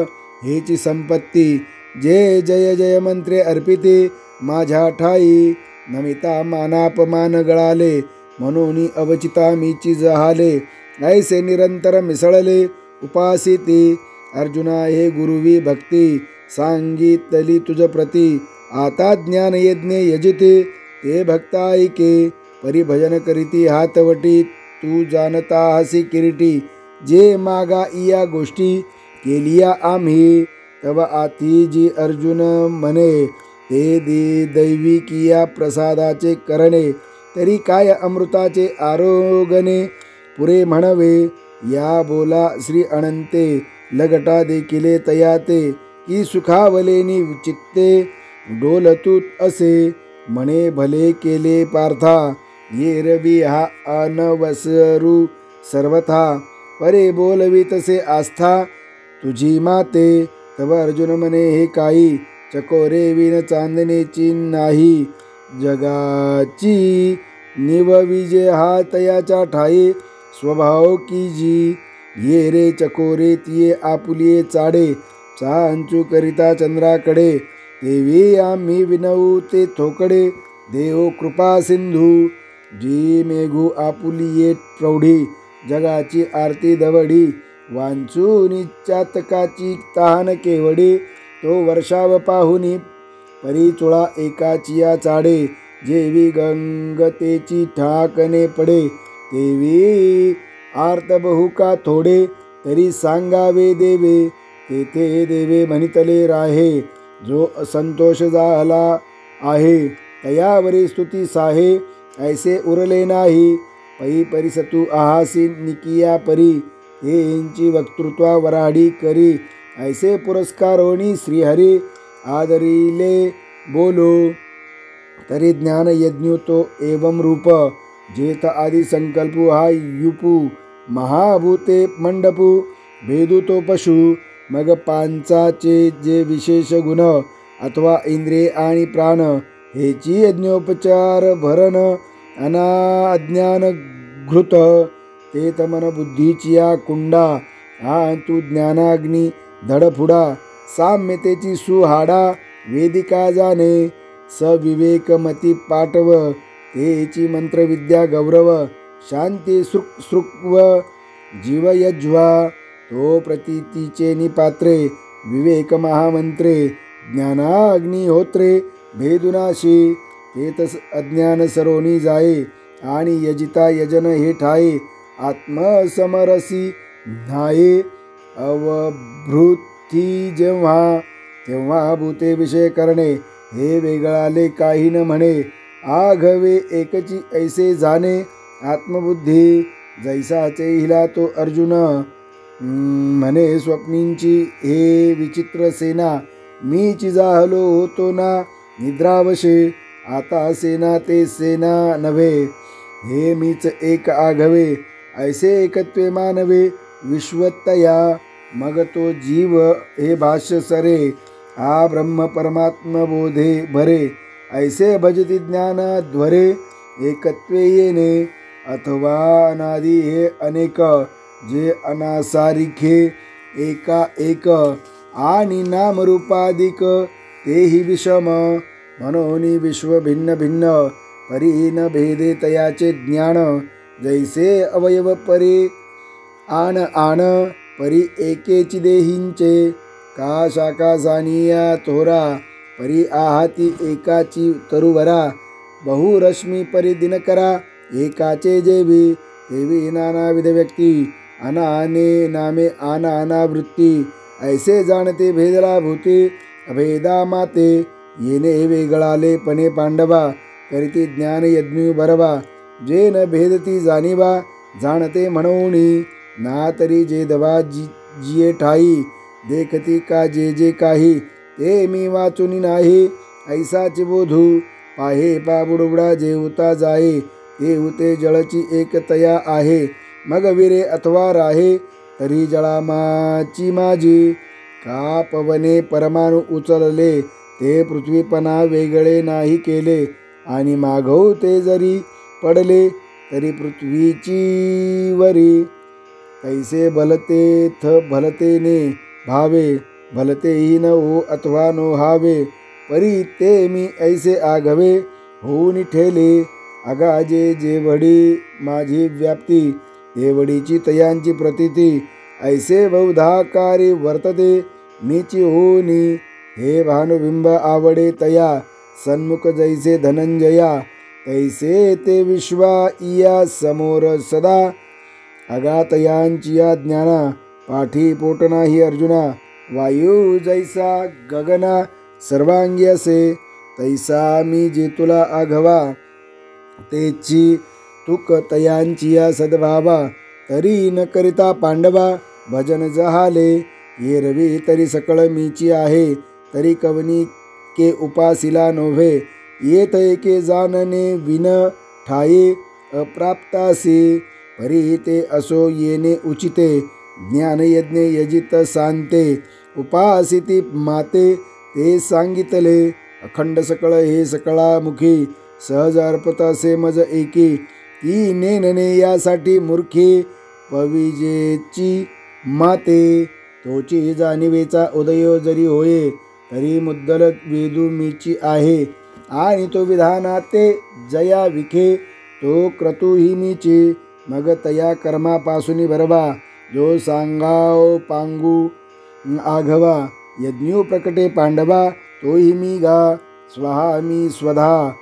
हेची संपत्ती, जे जय जय मंत्रे अर्पिते माझ्या ठाई, नमिता मानापमान गळाले, म्हणून अवचिता मीची जहाले, ऐसे निरंतर मिसळले उपासिते, अर्जुना हे गुरुवी भक्ती, सांगितली तुझ प्रती, आता ज्ञान यज्ञ यजिते, ते भक्ता ऐके, परिभजन करीती हातवटी, तू जाणता हसी किरीटी, जे मागा इया गोष्टी केलिया आम्ही, तव आती जी अर्जुन म्हणे, ते दैवी किया प्रसादाचे करणे, तरी काय अमृताचे आरोगणे, पुरे म्हणवे या बोला श्री अनंते, लगटा देखिले तयाते, की सुखावलेनी चित्ते, डोलतूत असे म्हणे भले केले पार्था, ये रवी हा अनवसरू सर्वथा, परे बोलवी तसे आस्था तुझी माते, तव अर्जुन म्हणे हे काही, चकोरे विन चांदणेची नाही, जगाची निव विजे हा तयाच्या ठाई, स्वभाव की जी ये रे चकोरे तिये आपुलिये चाडे, चांचू करिता चंद्राकडे, देवी आम्ही विनवू ते थोकडे, देव कृपा सिंधू. जी मेघू आपुलिये प्रौढी, जगाची आरती दवडी, वांचूनी चातकाची तहान केवडी, तो वर्षाव पाहुनी परिचुळा एकाचिया चाडे, जेवी गंगतेची ठाकणे पडे, देवी आर्त बहु का थोडे, तरी सांगावे देवे, तेथे देवे म्हणितले राहे, जो असंतोष झाला आहे, तयावरी स्तुती साहे, ऐसे उरले नाही, पै परिसतू आहासी निकिया परी, हेंची वक्तृत्वा वराडी करी, ऐसे पुरस्कारोनी श्रीहरी, आदरिले बोलो, तरी ज्ञान यज्ञ तो एवं रूप, जेथ आदि संकल्पू हा युपू, महाभूते मंडपू, भेदू तो पशु, मग पांचाचे जे विशेष गुण, अथवा इंद्रिय आणि प्राण, हेची यज्ञोपचार भरण, अज्ञान घृत, ते तमन बुद्धीचिया कुंडा, हा तू ज्ञानाग्नी धडफुडा, साम्यतेची सुहाडा, वेदिका जाणे, सविवेकमती पाटव, तेची मंत्रविद्या गौरव, शांती सृक्व, जीवयज्वा, तो प्रतीतीचे निपात्रे, विवेक महामंत्रे, ज्ञानाग्निहोत्रे, भेदुनाशी, तेतस अज्ञान सरोनी जाये, आणि यजिता यजन हे ठाये, आत्मसमरसी न्हाये, अवभृती जेव्हा, तेव्हा भूते विषय करणे, हे वेगळाले काही न म्हणे, आघवे एकची ऐसे जाणे, आत्मबुद्धी जैसाचे हिला तो अर्जुन, म्हणे स्वप्नींची हे विचित्र सेना, मीची जाहलो होतो ना निद्रावशे, आता सेना ते सेना नव्हे, हे मीच एक आघवे, ऐसे एकत्वे मानवे, विश्वतया, मग तो जीव हे भाष्य सरे, हा ब्रह्म परमात्म बोधे भरे, ऐसे भजती ज्ञान ध्वरे, एकत्वे येणे, अथवा अनादि हे अनेक, जे अनासारिखे एका एक, आणि नामरूपादिक तेही विषम, म्हणून विश्व भिन्न भिन्न, परी न भेदे तयाचे ज्ञान, जैसे अवयव परी आण आण, परी एकेची देहींचे, का शाखा जानिया थोरा, परी आहाती एकाची तरुवरा, बहुरश्मी परी दिनकरा, एकाचे जेवी, देवी नानाविध व्यक्ती, अनाने नामे आना वृत्ती, ऐसे जाणते भेदला भूती, अभेदा माते, येणे वेगळाले पणे पांडवा, करीती ज्ञान यज्ञ बरवा, जे न भेदती जाणीवा, जाणते म्हणूनी, ना तरी जे दवा जिये ठाई, देखती का जे काही, ते मी वाचुनी नाही, ऐसाचे बोधू, पाहे पाबुडुबडा जेवता जाये, ते होते जळची एकतया आहे, मग विरे अथवा राहे, तरी जळामाची माझी, का पवने परमाणु उचलले, ते पृथ्वीपणा वेगळे नाही केले, आणि मागव ते जरी पडले, तरी पृथ्वीची वरी, तैसे भलतेथ भलतेने भावे, भलतेही न हो अथवा नो हावे, परी ते मी ऐसे आघवे, होऊन ठेले, अगाजे जेवढी माझी व्याप्ती, तेवढीची तयांची प्रतीती, ऐसे बहुधाकारी वर्तते, मीची होनी, हे भानुबिंब आवडे तया, सन्मुख जैसे धनंजया, तैसे ते विश्वा इया समोर सदा, अगातयांचिया ज्ञाना, पाठी पोट नाही अर्जुना, वायू जैसा गगना सर्वांगी असे, तैसा मी जे तुला आघवा, तेची तुक तयांचिया सद्भावा, तरी न करिता पांडवा, भजन जहाले, ये रवी तरी सकळ मीची आहे, तरी कवनी के उपासिला नोव्हे, येत एके जानने विन ठाये, अप्राप्तासी, परी ते असो येणे उचिते, ज्ञानयज्ञ यजित सांते, उपासिती माते, ते सांगितले, अखंड सकळ हे सकळामुखी, सहज अर्पत असे मज एकी, ती नेनने यासाठी मूर्खी, पविजेची माते, तोची जाणीवेचा उदय जरी होये, तरी मुद्दल वेदू मीची आहे. आणि तो विधानाते जया विखे, तो क्रतू ही मीची. मग तया कर्मापासून भरवा, जो सांगाव पांगू आघवा. यज्ञू प्रकटे पांडवा, तोही मी गा. स्वहा मी स्वधा,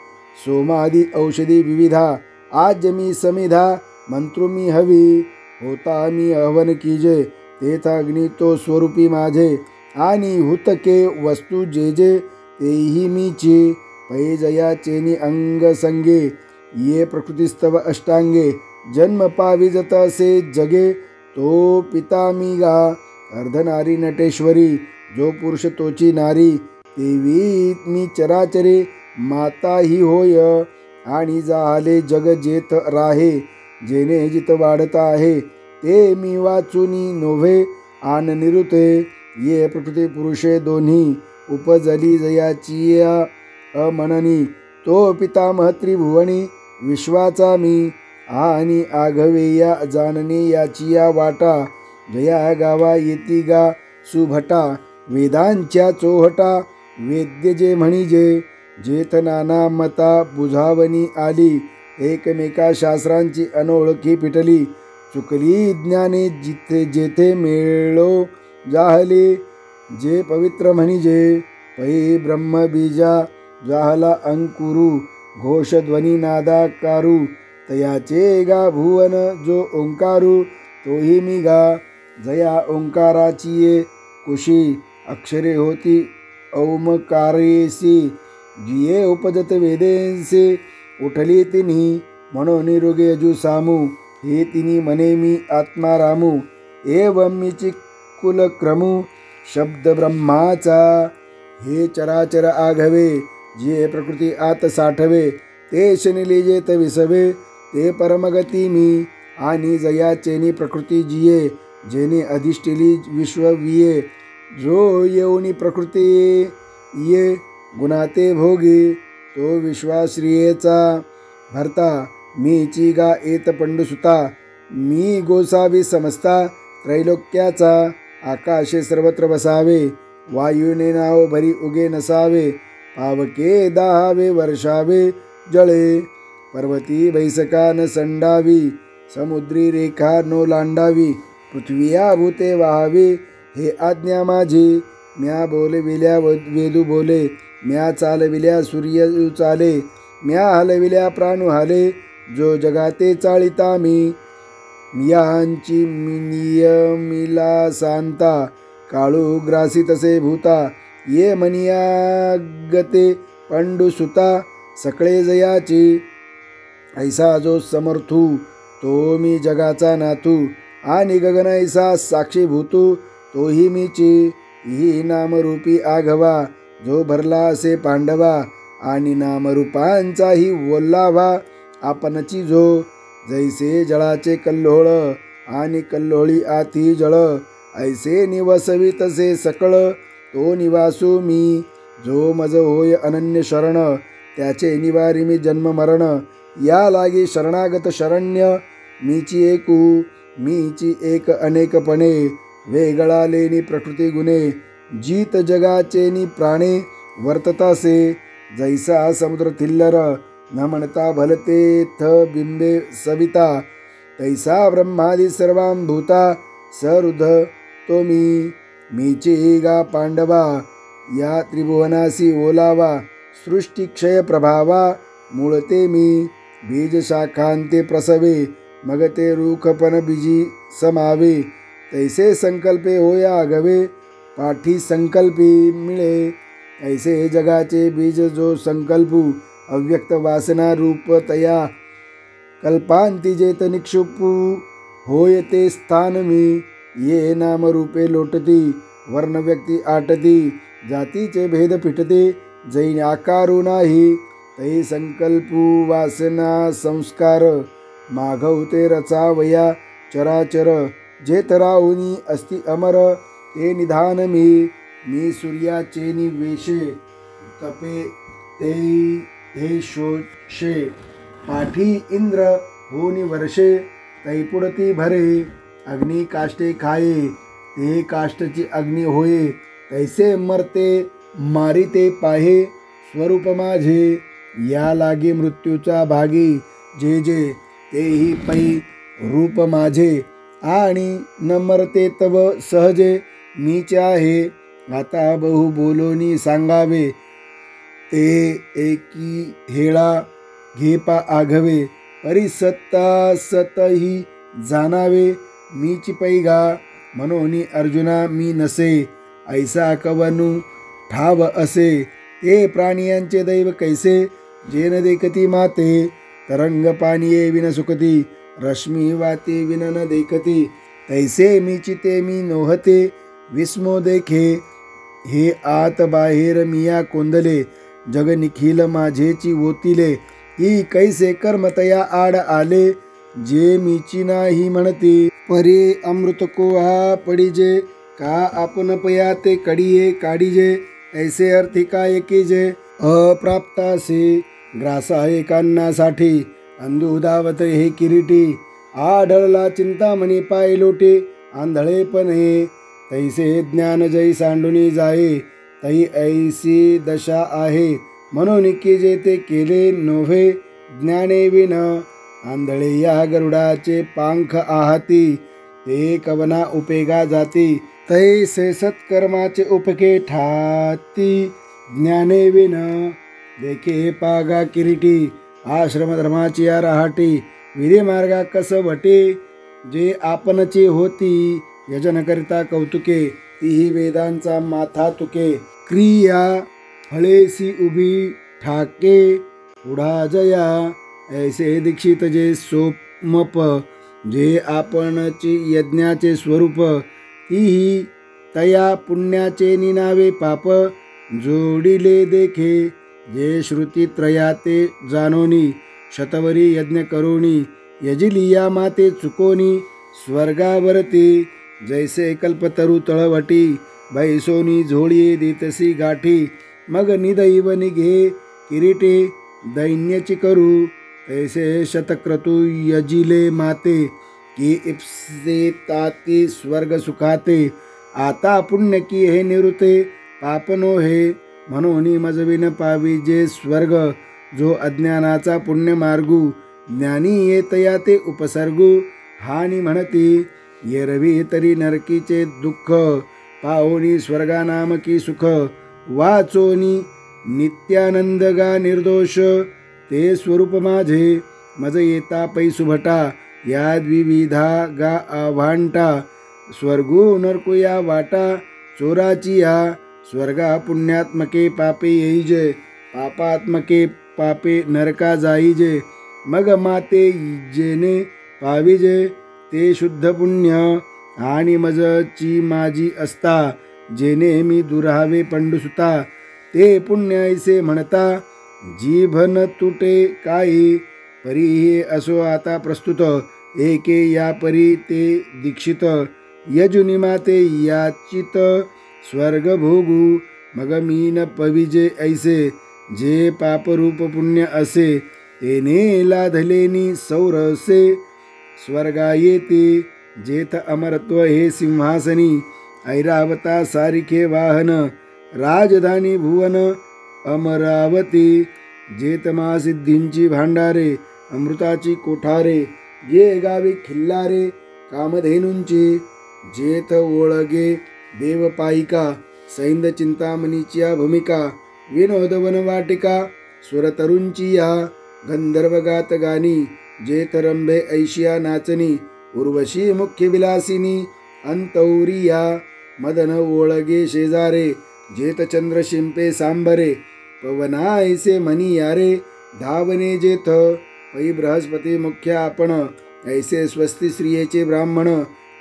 सोमादी औषधी विविधा. आज मी समिधा, मंत्रु मी हवी. होता मी हवन कीजे, तेथ अग्नी तो स्वरूपी माझे. आणि हुतके वस्तू जे जे, तेही मीची. पै जया चेनी अंग संगे, ये प्रकृतिस्तव अष्टांगे. जन्म पाविजत असे जगे, तो पिता मी गा. अर्धनारी नटेश्वरी, जो पुरुष तोची नारी. देवी मी चराचरे, माता ही होय. आणि जाहले जग जेथ राहे, जेने जित वाढत आहे. ते मी वाचुनी नोव्हे आन निरुते. ये प्रकृती पुरुषे दोन्ही, उपजली जयाची अमननी. तो पितामह त्रिभुवनी, विश्वाचा मी. आणि आघवेया जानने याची या वाटा. जया गावा येती गा सुभटा, वेदांच्या चोहटा. वेद्य जे म्हणिजे, जेथ नाना मता बुझावणी आली. एकमेका शास्त्रांची अनोळखी पिटली. चुकली ज्ञाने जिथे जेथे मेळो जाहले. जे पवित्र म्हणिजे, पै ब्रह्म बीजा जाहला अंकुरू. घोषध्वनी नादाकारू, तयाचे गा भुवन जो ओंकारू. तोही मी गा. जया ओंकाराची ये कुशी, अक्षरे होती औमकारेसी. जिये उपजत वेदेंसे, उठली तिन्ही म्हणून निरोगे अजू सामू. हे तिन्ही म्हणे मी आत्मा रामू. एवं मीची कुलक्रमू, शब्द ब्रह्माचा. हे चराचर आघवे, जे प्रकृती आत साठवे. ते शनिलिजेत विसवे, ते परमगती मी. आणि जयाचेनी प्रकृती जिये, जेने अधिष्ठिली विश्वविये. जो येऊनी प्रकृती ये, गुणाते भोगी. तो विश्वाश्रियेचा भरता, मीची गा येत पंडुसुता. मी गोसावी समजता, त्रैलोक्याचा. आकाशे सर्वत्र बसावे, वायूने नाव भरी उगे नसावे. पावके दाहावे वर्षावे जळे, पर्वती बैसका न संडावी. समुद्री रेखा नो लांडावी, पृथ्वीया भूते वाहावी. हे आज्ञा माझी. म्या बोलविल्या वेदू बोले, म्या चालविल्या सूर्य चाले. म्या हलविल्या प्राणू हाले, जो जगाते चाळिता मी. यांची नियमिला सांता, काळू ग्रासी तसे भूता. ये मनियागते पंडुसुता, सकळे जयाची. ऐसा जो समर्थू, तो मी जगाचा नातू. आणि गगन ऐसा साक्षी भूतू, तोही मीची. ही नामरूपी आघवा, जो भरला असे पांडवा. आणि नामरूपांचाही वल्लावा, आपणची जो. जैसे जळाचे कल्लोळ, आणि कल्लोळी आती जळ. ऐसे निवसवी तसे सकळ, तो निवासू मी. जो मज होय अनन्य शरण, त्याचे निवारी मी जन्म मरण. या लागी शरणागत शरण्य, मीची एकू. मीची एक अनेकपणे, वेगळा लेनी प्रकृती गुणे. जीत जगाचेनी प्राणे, वर्ततासे. जैसा समुद्र थिल्लर, न म्हणता भलते थ बिंबे सविता. तैसा ब्रह्मादी सर्वां भूता, सरुध तो मी. मीची गा पांडवा, या त्रिभुवनासी ओलावा. सृष्टी क्षय प्रभावा, मूळते मी. बीज शाखांते प्रसवे, मग ते रूखपण बीजी समावे. तैसे संकल्पे होया आगवे, पाठी संकल्पी मिळे. ऐसे जगाचे बीज जो संकल्पू, अव्यक्त वासना रूप तया. कल्पांती जेत निक्षुपू, होय ते स्थान मी. ये नाम रूपे लोटती, वर्ण व्यक्ती आटती. जातीचे भेद फिटते, जैन आकारू नाही. तै संकल्पू वासना संस्कार, माघवते रचावया चराचर. जेथ राहुनी अस्ति अमर, ते निधान मी. मी सूर्याचे निवेशे, तपे ते शोषे. पाठी इंद्र होनी वर्षे, तैपुडती भरे अग्नी काष्टे खाये ते काष्टची अग्नी होये तैसे मरते मारिते पाहे स्वरूप माझे या लागे मृत्यूचा भागी जे जे तेही पै रूप माझे आणि न मरते तव सहजे मीच आहे आता बहु बोलोनी सांगावे ते एकी हेळा घेपा आघवे परिसत्ता सतही जाणावे मीची पैगा म्हणून अर्जुना मी नसे ऐसा कवनु ठाव असे ते प्राणियांचे दैव कैसे जेन देखती माते तरंग पानिये विन सुखती रश्मी वाते विन न देखती तैसे मीची ते मी नोहते विस्मो देखे हे आत बाहेर मिया कोंदले जग निखिल माझेची वोतिले ही कैसे कर्मतया आड आले जे मीची नाही म्हणते परी अमृत कोहा पडिजे का आपण पया ते कडिये काढिजे ऐसे अर्थिका एकीजे अप्राप्तासे ग्रासा एकांनासाठी अंधू धावत हे किरीटी आढळला चिंतामणी पाय लोटे आंधळेपणे तैसे ज्ञान जै सांडुनी जाये तै ऐसी दशा आहे म्हणून की जे ते केले नोव्हे ज्ञाने विन आंधळे या गरुडाचे पांख आहाती ते कवना उपेगा जाती तैसे सत्कर्माचे उपके ठाती ज्ञाने विन देखे पागा किरीटी आश्रम धर्माची या रहाटी विधी मार्गा कस वटे जे आपणचे होती यजन करिता कौतुके तीही वेदांचा माथा तुके क्रिया फळेसी उभी ठाके पुढा जया ऐसे दीक्षित जे सोमप जे आपणची यज्ञाचे स्वरूप तीही तया पुण्याचे निनावे पाप जोडिले देखे जे श्रुती त्रयाते जानोनी शतवरी यज्ञ करोनी यजिलिया माते चुकोनी स्वर्गावरती जैसे कल्पतरू तळवटी बैसोनी झोळी देतसी गाठी मग निदैव निघे किरीटे दैन्यची करू तैसे शतक्रतू यजिले माते की इप्से ताती स्वर्ग सुखाते आता पुण्य की हे निवृते पापनो हे म्हणून मजविन पावी जे स्वर्ग जो अज्ञानाचा पुण्य मार्गू ज्ञानी येतया ते उपसर्गू हानी म्हणती येरवी तरी नरकीचे दुःख पाहोनी स्वर्गा नामकी सुख वाचोनी नित्यानंद गा निर्दोष ते स्वरूप माझे मज येता पैसुभटा या द्विविधा गा आव्हांटा स्वर्गो नरको या वाटा चोराची या स्वर्गा पुण्यात्मके पापे येईजे पापात्मके पापे नरका जाईजे मग माते जेने पाविजे ते शुद्ध पुण्य आणि मजची माझी असता जेने मी दुरावे पंडुसुता ते पुण्य ऐसे म्हणता जीभ न तुटे काही परी हे असो आता प्रस्तुत एके या परी ते दीक्षित यजुनी माते याचित स्वर्ग भोगू मग मी न पविजे ऐसे जे पापरूप पुण्य असे तेने लाधलेनी सौरसे स्वर्गा येते जेथ अमरत्व हे सिंहासनी ऐरावता सारिखे वाहन राजधानी भुवन अमरावती जेथ महासिद्धींची भांडारे अमृताची कोठारे ये गावी खिल्लारे कामधेनूंची जेथ ओळगे देवपायिका सैंद चिंतामणीची या भूमिका विनोदवन वाटिका स्वरतरुंची या गंधर्वगात गाणी जेथ रंभे ऐशिया नाचनी उर्वशी मुख्य विलासिनी अंतौरिया मदन ओळगे शेजारे जेथ चंद्र शिंपे सांबरे पवना ऐसे मनी यारे धावने जेथ पै बृहस्पती मुख्य आपण ऐसे स्वस्ती स्त्रियेचे ब्राह्मण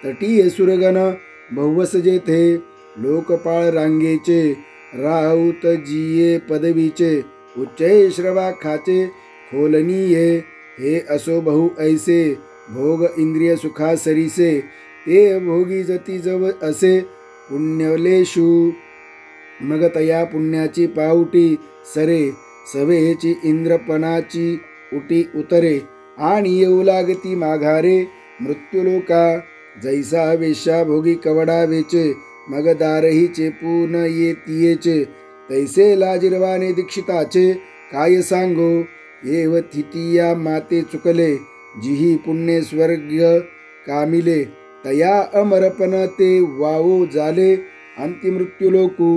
तटीय सुरगण बहुवस जेथे लोकपाळ रांगेचे राऊत जिये पदवीचे उच्चै श्रवा खाचे खोलनीये हे असो बहु ऐसे भोग इंद्रिय सुखा सरीसे ते भोगी जती जव असे पुण्यलेशु मग तया पुण्याची पावटी सरे सवेची इंद्रपणाची उटी उतरे आणि येऊ लागती माघारे मृत्युलोका जैसा वेश्या भोगी कवडा वेचे मग दारही चेपून येतीयेचे तैसे लाजिरवाने दीक्षिताचे काय सांगो येव थितिया माते चुकले जिही पुण्य स्वर्ग कामिले तया अमरपण ते वावो झाले अंतिमृत्युलोकू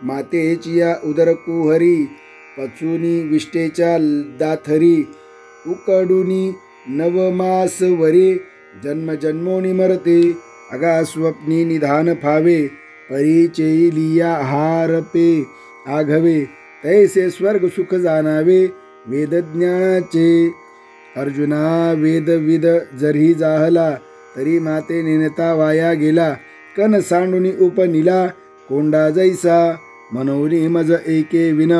मातेचिया उदर कुहरी पचुनी विष्टेच्या दाथरी उकडुनी नवमास वरी जन्मजन्मोनी मरते अगा स्वप्नी निधान फावे परिचयलिया हारपे आघवे तैसे स्वर्ग सुख जाणावे वेदज्ञानाचे अर्जुना वेदविद जरी जाहला तरी माते नेनता वाया गेला कन सांडुनी उपनिला कोंडा जैसा मनोनी मज एके विन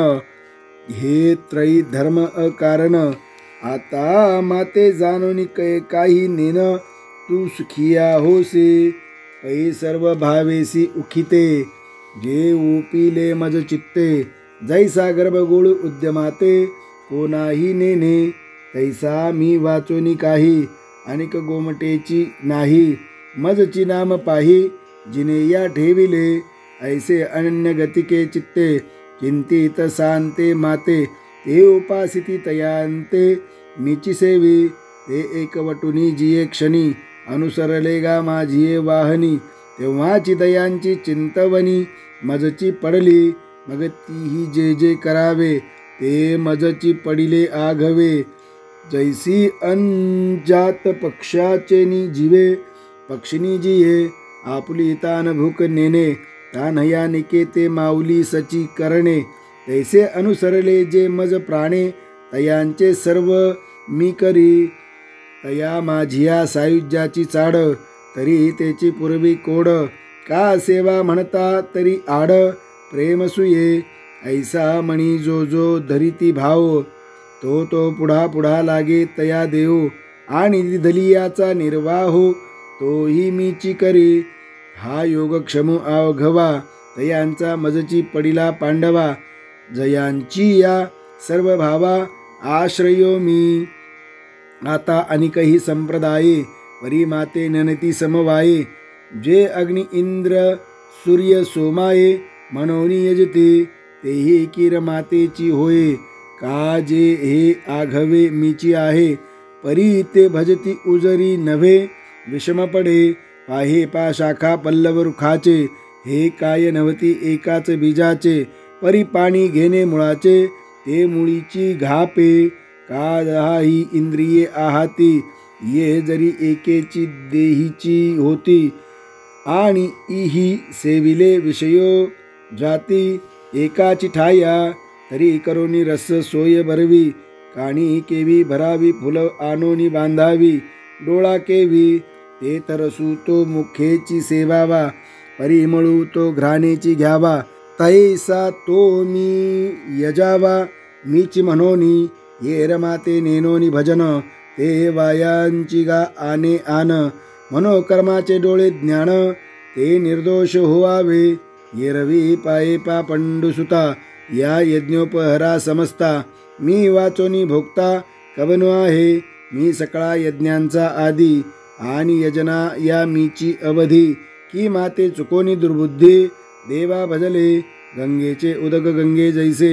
हे त्रयी धर्म अकारण आता माते जाणोनी काही नेन तू सुखिया होसे पै सर्व भावेसी उखिते जे उपिले मज चित्ते जैसा गर्भगोळ उद्यमाते कोणाही नेने तैसा मी वाचोनी काही अनिक गोमटेची नाही मजची नाम पाही जिने या ठेविले ऐसे अनन्य गतिके चित्ते चिंतित सांते माते ते उपासिती तयांते मीची सेवी ते एकवटुनी जिये क्षणी अनुसरले गा माझिये वाहनी तेव्हाची दयांची चिंतवनी मजची पडली मग तीही जे जे करावे ते मजची पडिले आघवे जैसी अंजात पक्षाचेनी जीवे पक्षिनी जिये आपुली तान भूक नेने तान्हया निकेते माऊली सची करणे तैसे अनुसरले जे मज प्राणे तयांचे सर्व मी करी तया माझिया सायुज्याची चाड तरी त्याची पूर्वी कोड का सेवा म्हणता तरी आड प्रेमसुये ऐसा मणी जो जो धरिती भाव तो पुढा पुढा लागे तया देव आणि दलियाचा निर्वाहो तोही मीची करी हा योगक्षमू अवघवा तयांचा मजची पडिला पांडवा जयांची या सर्व भावा आश्रयो मी आता अनिकही संप्रदाये परी माते ननती समवाये जे अग्नि इंद्र सूर्य सोमाये मनोनी यजते तेही किर मातेची होय का जे हे आघवे मीची आहे परी ते भजती उजरी नव्हे विषम पडे पाहे पा शाखा पल्लव रुखाचे हे काय नव्हती एकाच बीजाचे परी पाणी घेणे मुळाचे ते मुळीची घापे का दहाही इंद्रिये आहाती ये जरी एकेची देहीची होती आणि इही सेविले विषयो जाती एकाची ठाया तरी करोनी रस सोय भरवी काणी केवी भरावी फुल आनोनी बांधावी डोळा केवी ते तरसू तो मुखेची सेवावा परिमळू तो घ्राणेची घ्यावा तैसा तो मी यजावा मीची म्हणोनी ये रमाते नेनोनी भजन ते वायांची गा आने आन मनोकर्माचे डोळे ज्ञान ते निर्दोष होवावे ये रवी पाये पा पंडुसुता या यज्ञोपहरा समजता मी वाचोनी भोगता कवनो आहे मी सकळा यज्ञांचा आदी आणि यजना या मीची अवधी की माते चुकोनी दुर्बुद्धी देवा भजले गंगेचे उदक गंगे जैसे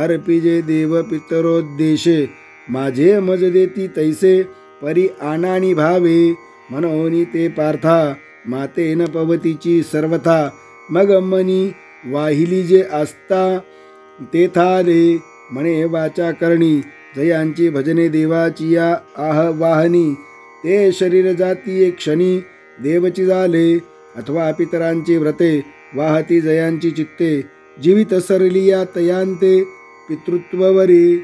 अर्पिजे देव पितरोद्देशे माझे मज देती तैसे परी आनानी भावे मनोनी ते पार्था मातेन पवतीची सर्वथा मग मनी वाहिली जे आस्था तेथाले म्हणे वाचा करणी जयांची भजने देवाची या आवाहनी ते शरीर जाती एक क्षणी देवची झाले अथवा पितरांची व्रते वाहती जयांची चित्ते जीवित सरलिया तयांते पितृत्ववरी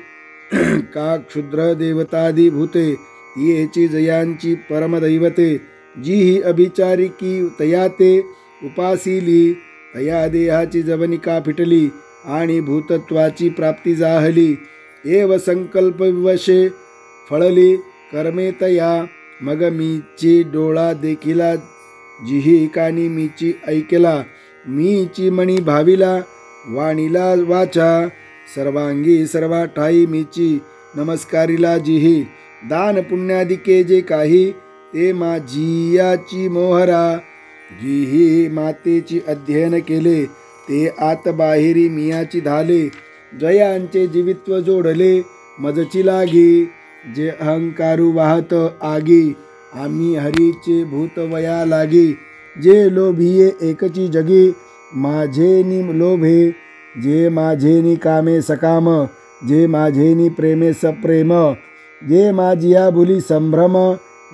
का क्षुद्र देवतादी भूते येची जयांची परमदैवते जी ही अभिचारी की तयाते उपासिली तया देहाची जवनिका फिटली आणि भूतत्वाची प्राप्ती जाहली एव संकल्प विवशे फळली कर्मे तया मग मीची डोळा देखिला जिही कानी मीची ऐकला मीची मणी भाविला वाणीला वाचा सर्वांगी सर्वा ठाई मीची नमस्कारिला जिही दान पुण्यादिके जे काही ते माझियाची मोहरा. जीही मातेची अध्ययन केले ते आत बाहेरी मियाची धाले. जयांचे जीवित्व जोडले मजची लागी. जे अहंकारू वाहत आगी आम्ही हरीचे भूत वया लागी. जे लोभिये एकची जगी माझेनी लोभे. जे माझेनी कामे सकाम जे माझेनी प्रेमे सप्रेम. जे माझिया भुली संभ्रम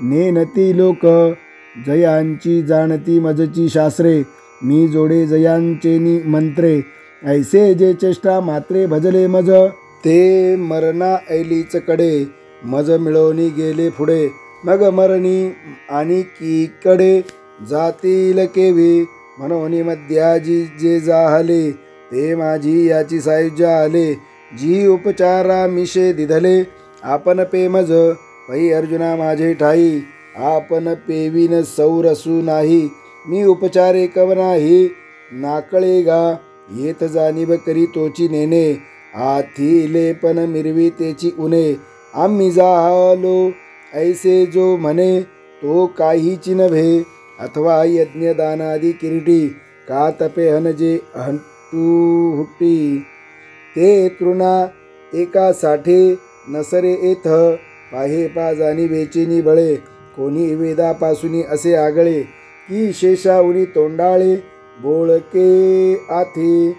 नेनती लोक. जयांची जाणती मजची शास्त्रे मी जोडे जयांचेनी मंत्रे. ऐसे जे चेष्टा मात्रे भजले मज ते मरणा ऐलीच कडे. मज मिळवणी गेले पुढे मग मरणी आणि कडे जातील केवी. म्हणून मध्याजी जे जाहले ते माझी याची सायुज्य आले. जी उपचारा मिशे दिधले आपण पेमज पै अर्जुना माझे ठाई. आपण पेविन सौरसू नाही मी उपचारे कव नाही. नाकळे गा येत जाणीव करी तोची नेणे आथिले पण मिरवी तेची उणे. आम्ही जालो ऐसे जो म्हणे तो काहीची नव्हे. अथवा यज्ञदानादी किरीटी का तपे हनजे हंटू हुट्टी. ते तृणा एका साठे नसरे येथ पाहे पा जाणी वेचिनी बळे. कोणी वेदापासून असे आगळे की शेषाउनी तोंडाळे बोळके आथे.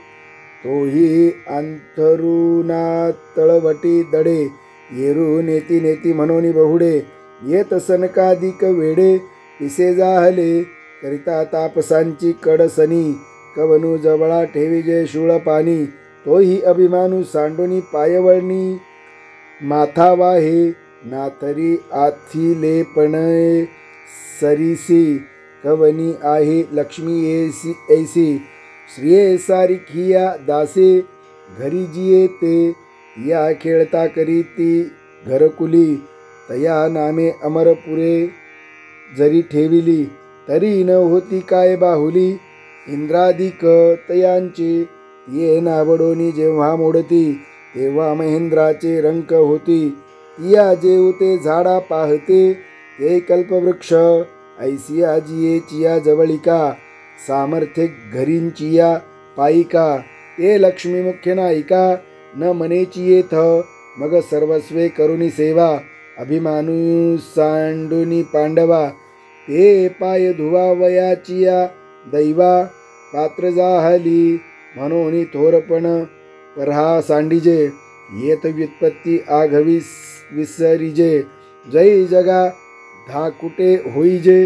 तोही अंथरुणा तळवटी दडे येरू नेती नेती म्हणून बहुडे. येत सनकादिक वेडे पिसे जाहले करिता तापसांची कडसनी. कवनू जवळा ठेवी जे शूळ पाणी तोही अभिमानू सांडोनी पायवळणी. माथा वाहे नाथरी आथिले पण सरीसी कवनी आहे लक्ष्मी ऐसी. श्रिये सारिखिया दासे घरी जिये ते या खेळता करीती घरकुली. तया नामे अमरपुरे जरी ठेविली तरी न होती काय बाहुली. इंद्रादिक तयांचे ये नावडोनी जेव्हा मोडती तेव्हा महेंद्राचे रंक होती. या जेवते झाडा पाहते ते कल्पवृक्ष ऐसिया जिये चिया जवळिका. सामर्थ्य घरींचिया पायिका ते लक्ष्मी मुख्य नायिका. न मनेची येथ मग सर्वस्वे करुणी सेवा. अभिमानू सांडुनी पांडवा ते पाय धुवा वयाचिया दैवा. पात्र जाहली म्हणून थोरपण परहा सांडिजे. येत व्युत्पत्ती आघवी विसरिजे. जै जगा धाकुटे होईजे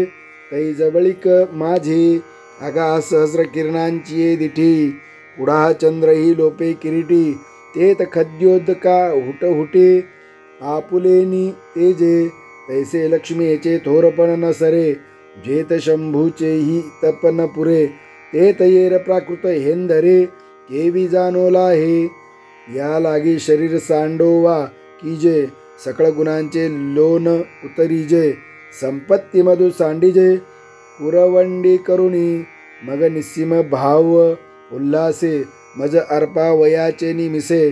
तै जवळीक माझे. आगा सहस्र किरणांची दिठी पुढा चंद्रही लोपे किरीटी. तेत खद्योदका हुटहुटे आपुलेनी तेजे. तैसे लक्ष्मीचे थोरपण न सरे जेत शंभूचेही तपन पुरे. तेत येर प्राकृत हेंदरे केवी जाणोला हे. या लागी शरीर सांडोवा कीजे सकळ गुणांचे लोन उतरीजे. संपत्ती मधु सांडिजे पुरवंडी करुणी मग निस्सीम भाव उल्हासे. मज अर्पा वयाचे निमिसे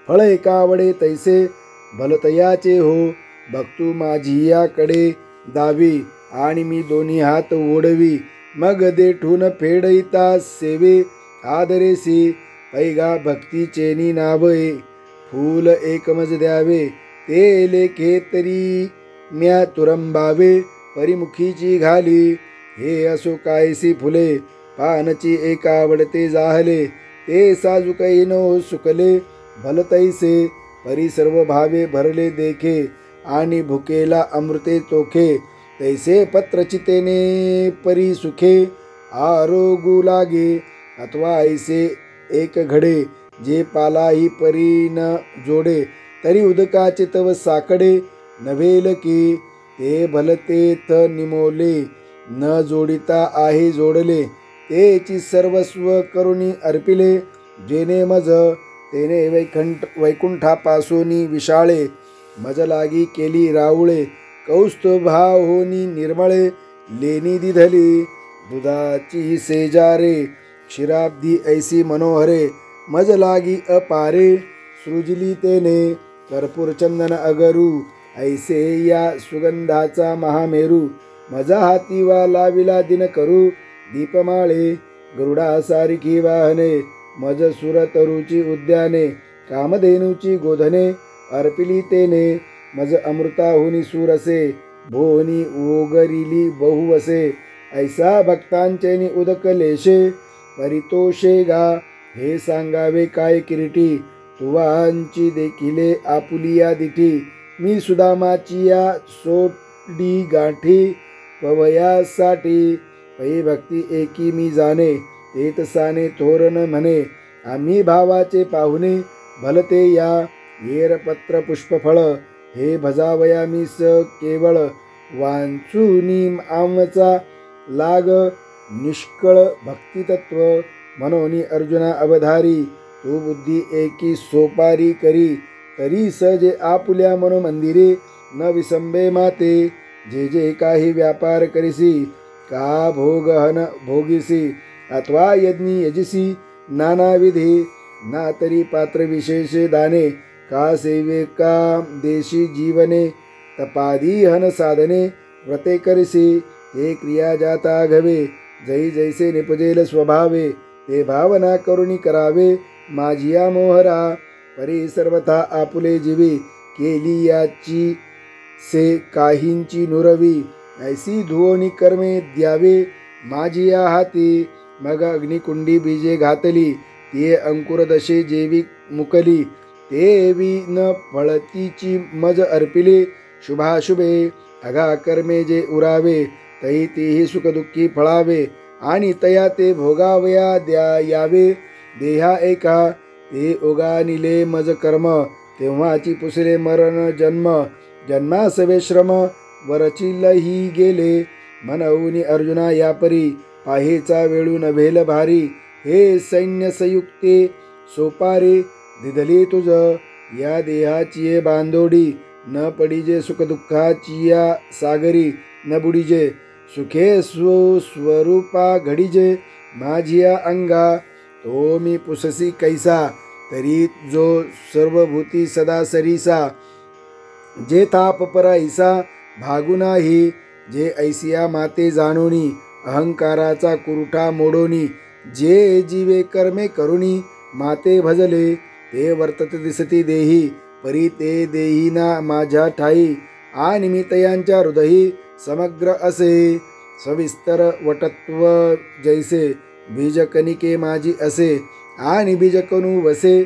फळ एकावडे तैसे भलतयाचे हो. भक्तू माझियाकडे दावी आणि मी दोन्ही हात ओढवी. मग देठून फेडईता सेवे आदरेसी. पैगा भक्तीचेनी नावे फूल एकमज द्यावे. ते लेखे तरी म्या तुरंबावे परिमुखीची घाली. हे असो कायसी फुले पानची एक आवडते जाहले. ते साजुकही नो सुकले भलतैसे परी सर्व भावे भरले देखे. आणि भुकेला अमृते चोखे तैसे पत्रचितेने परी सुखे आरोगू लागे. अथवा ऐसे एक घडे जे पालाही परी न जोडे. तरी उदकाचे तव साकडे नव्हेल की ते भलतेथ निमोले. न जोडिता आहे जोडले तेची सर्वस्व करुणी अर्पिले. जेने मज तेने वैकुंठापासूनी विशाळे. मज लागी केली राऊळे कौस्तुभाव होनी निर्मळे. लेनी दिधली दुधाची सेजारे क्षीराब्दी ऐसी मनोहरे. मज लागी अपारे सृजली तेने कर्पूर चंदन अगरू. ऐसे या सुगंधाचा महामेरू मजा हाती वा लाविला दिन करू दीपमाळे गरुडासारखी वाहने मज सुरतरुची उद्याने कामधेनूची गोधने अर्पिली तेने मज अमृताहुनी सुरसे भोनी ओगरिली बहुवसे ऐसा भक्तांचेनी उदकलेशे परितोषे गा हे सांगावे काय किरीटी तुवांची देखिले आपुलिया दिठी मी सुदामाची या सोडी गाठी पवयासाठी पै भक्ती एकी मी जाणे ते तसाने थोरन म्हणे आम्ही भावाचे पाहुणे भलते या येरपत्र पुष्पफळ हे भजावया मी स केवळ वांचुनी आमचा लाग निष्कळ भक्तितत्व मनोनी अर्जुना अवधारी तू बुद्धी एकी सोपारी करी तरी सजे आपुल्या मनोमंदिरे न विसंबे माते जे जे काही व्यापार करिसी का भोगहन भोगिसी अथवा यज्ञी यजिसी नानाविधी ना तरी पात्र विशेषे दाने का सेविका देशी जीवने तपादी हन साधने व्रते करिसी ते क्रिया जाता घवे जै जैसे निपजेल स्वभावे ते भावना करुणी करावे माझिया मोहरा परी सर्वथा आपुले जीवी केली याची से काहींची नुरवी ऐसी धुवोनी कर्मे द्यावे माझिया हाती मग अग्निकुंडी बीजे घातली ते अंकुर दशे जेवी मुकली तेवी न फळतीची मज अर्पिले शुभाशुभे अगा कर्मे जे उरावे तै तेही सुखदुःखी फळावे आणि तया ते भोगावया द्या यावे देहा एका ते ओगानिले मज कर्म तेव्हाची पुसले मरण जन्म जन्मासवे श्रम वरचिलही गेले मनवुनी अर्जुना यापरी पाहेचा वेळू नभेल भारी हे सैन्य संयुक्ते सोपारे दिदले तुझ या देहाची बांधोडी न पडिजे सुखदुःखाची या सागरी न बुडिजे सुखे स्वरूपा घडीजे माझिया अंगा तो मी पुससी कैसा तरी जो सर्वभूती सदा सरीसा जे ताप पराईसा भागू नाही जे ऐसिया माते जाणोनी अहंकाराचा कुरुठा मोडोनी जे जीवे कर्मे करुणी माते भजले ते वर्तते दिसती देही परी ते देहीना माझ्या ठाई आणि मी तयांच्या हृदयी समग्र असे सविस्तर वटत्व जैसे बीजकनिके माझी असे आणि बीजकणू वसे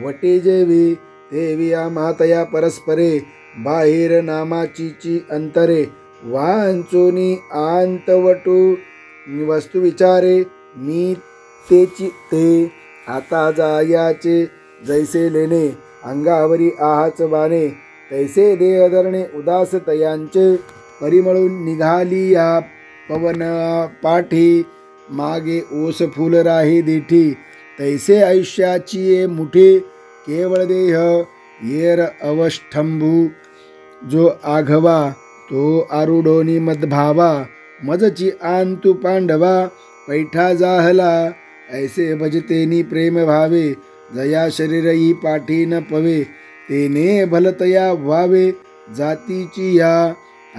वटे जेवी तेवी या महातया परस्परे बाहेर नामाचीची अंतरे वांचोनी आंतवटू वस्तू विचारे मी तेची ते आता जायाचे जैसे लेणे अंगावरी आहाच बाणे तैसे देह धरणे उदास तयांचे परिमळून निघाली या पवन पाठी मागे ओस फुल राही देठी तैसे आयुष्याची ये मुठे केवळ देह येर अवष्ठंभू जो आघवा तो आरुढोनी मदभावा मजची आंतु पांडवा पैठा जाहला ऐसे भजतेनी प्रेम भावे जया शरीरही पाठी न पवे तेने भलतया व्हावे जातीची या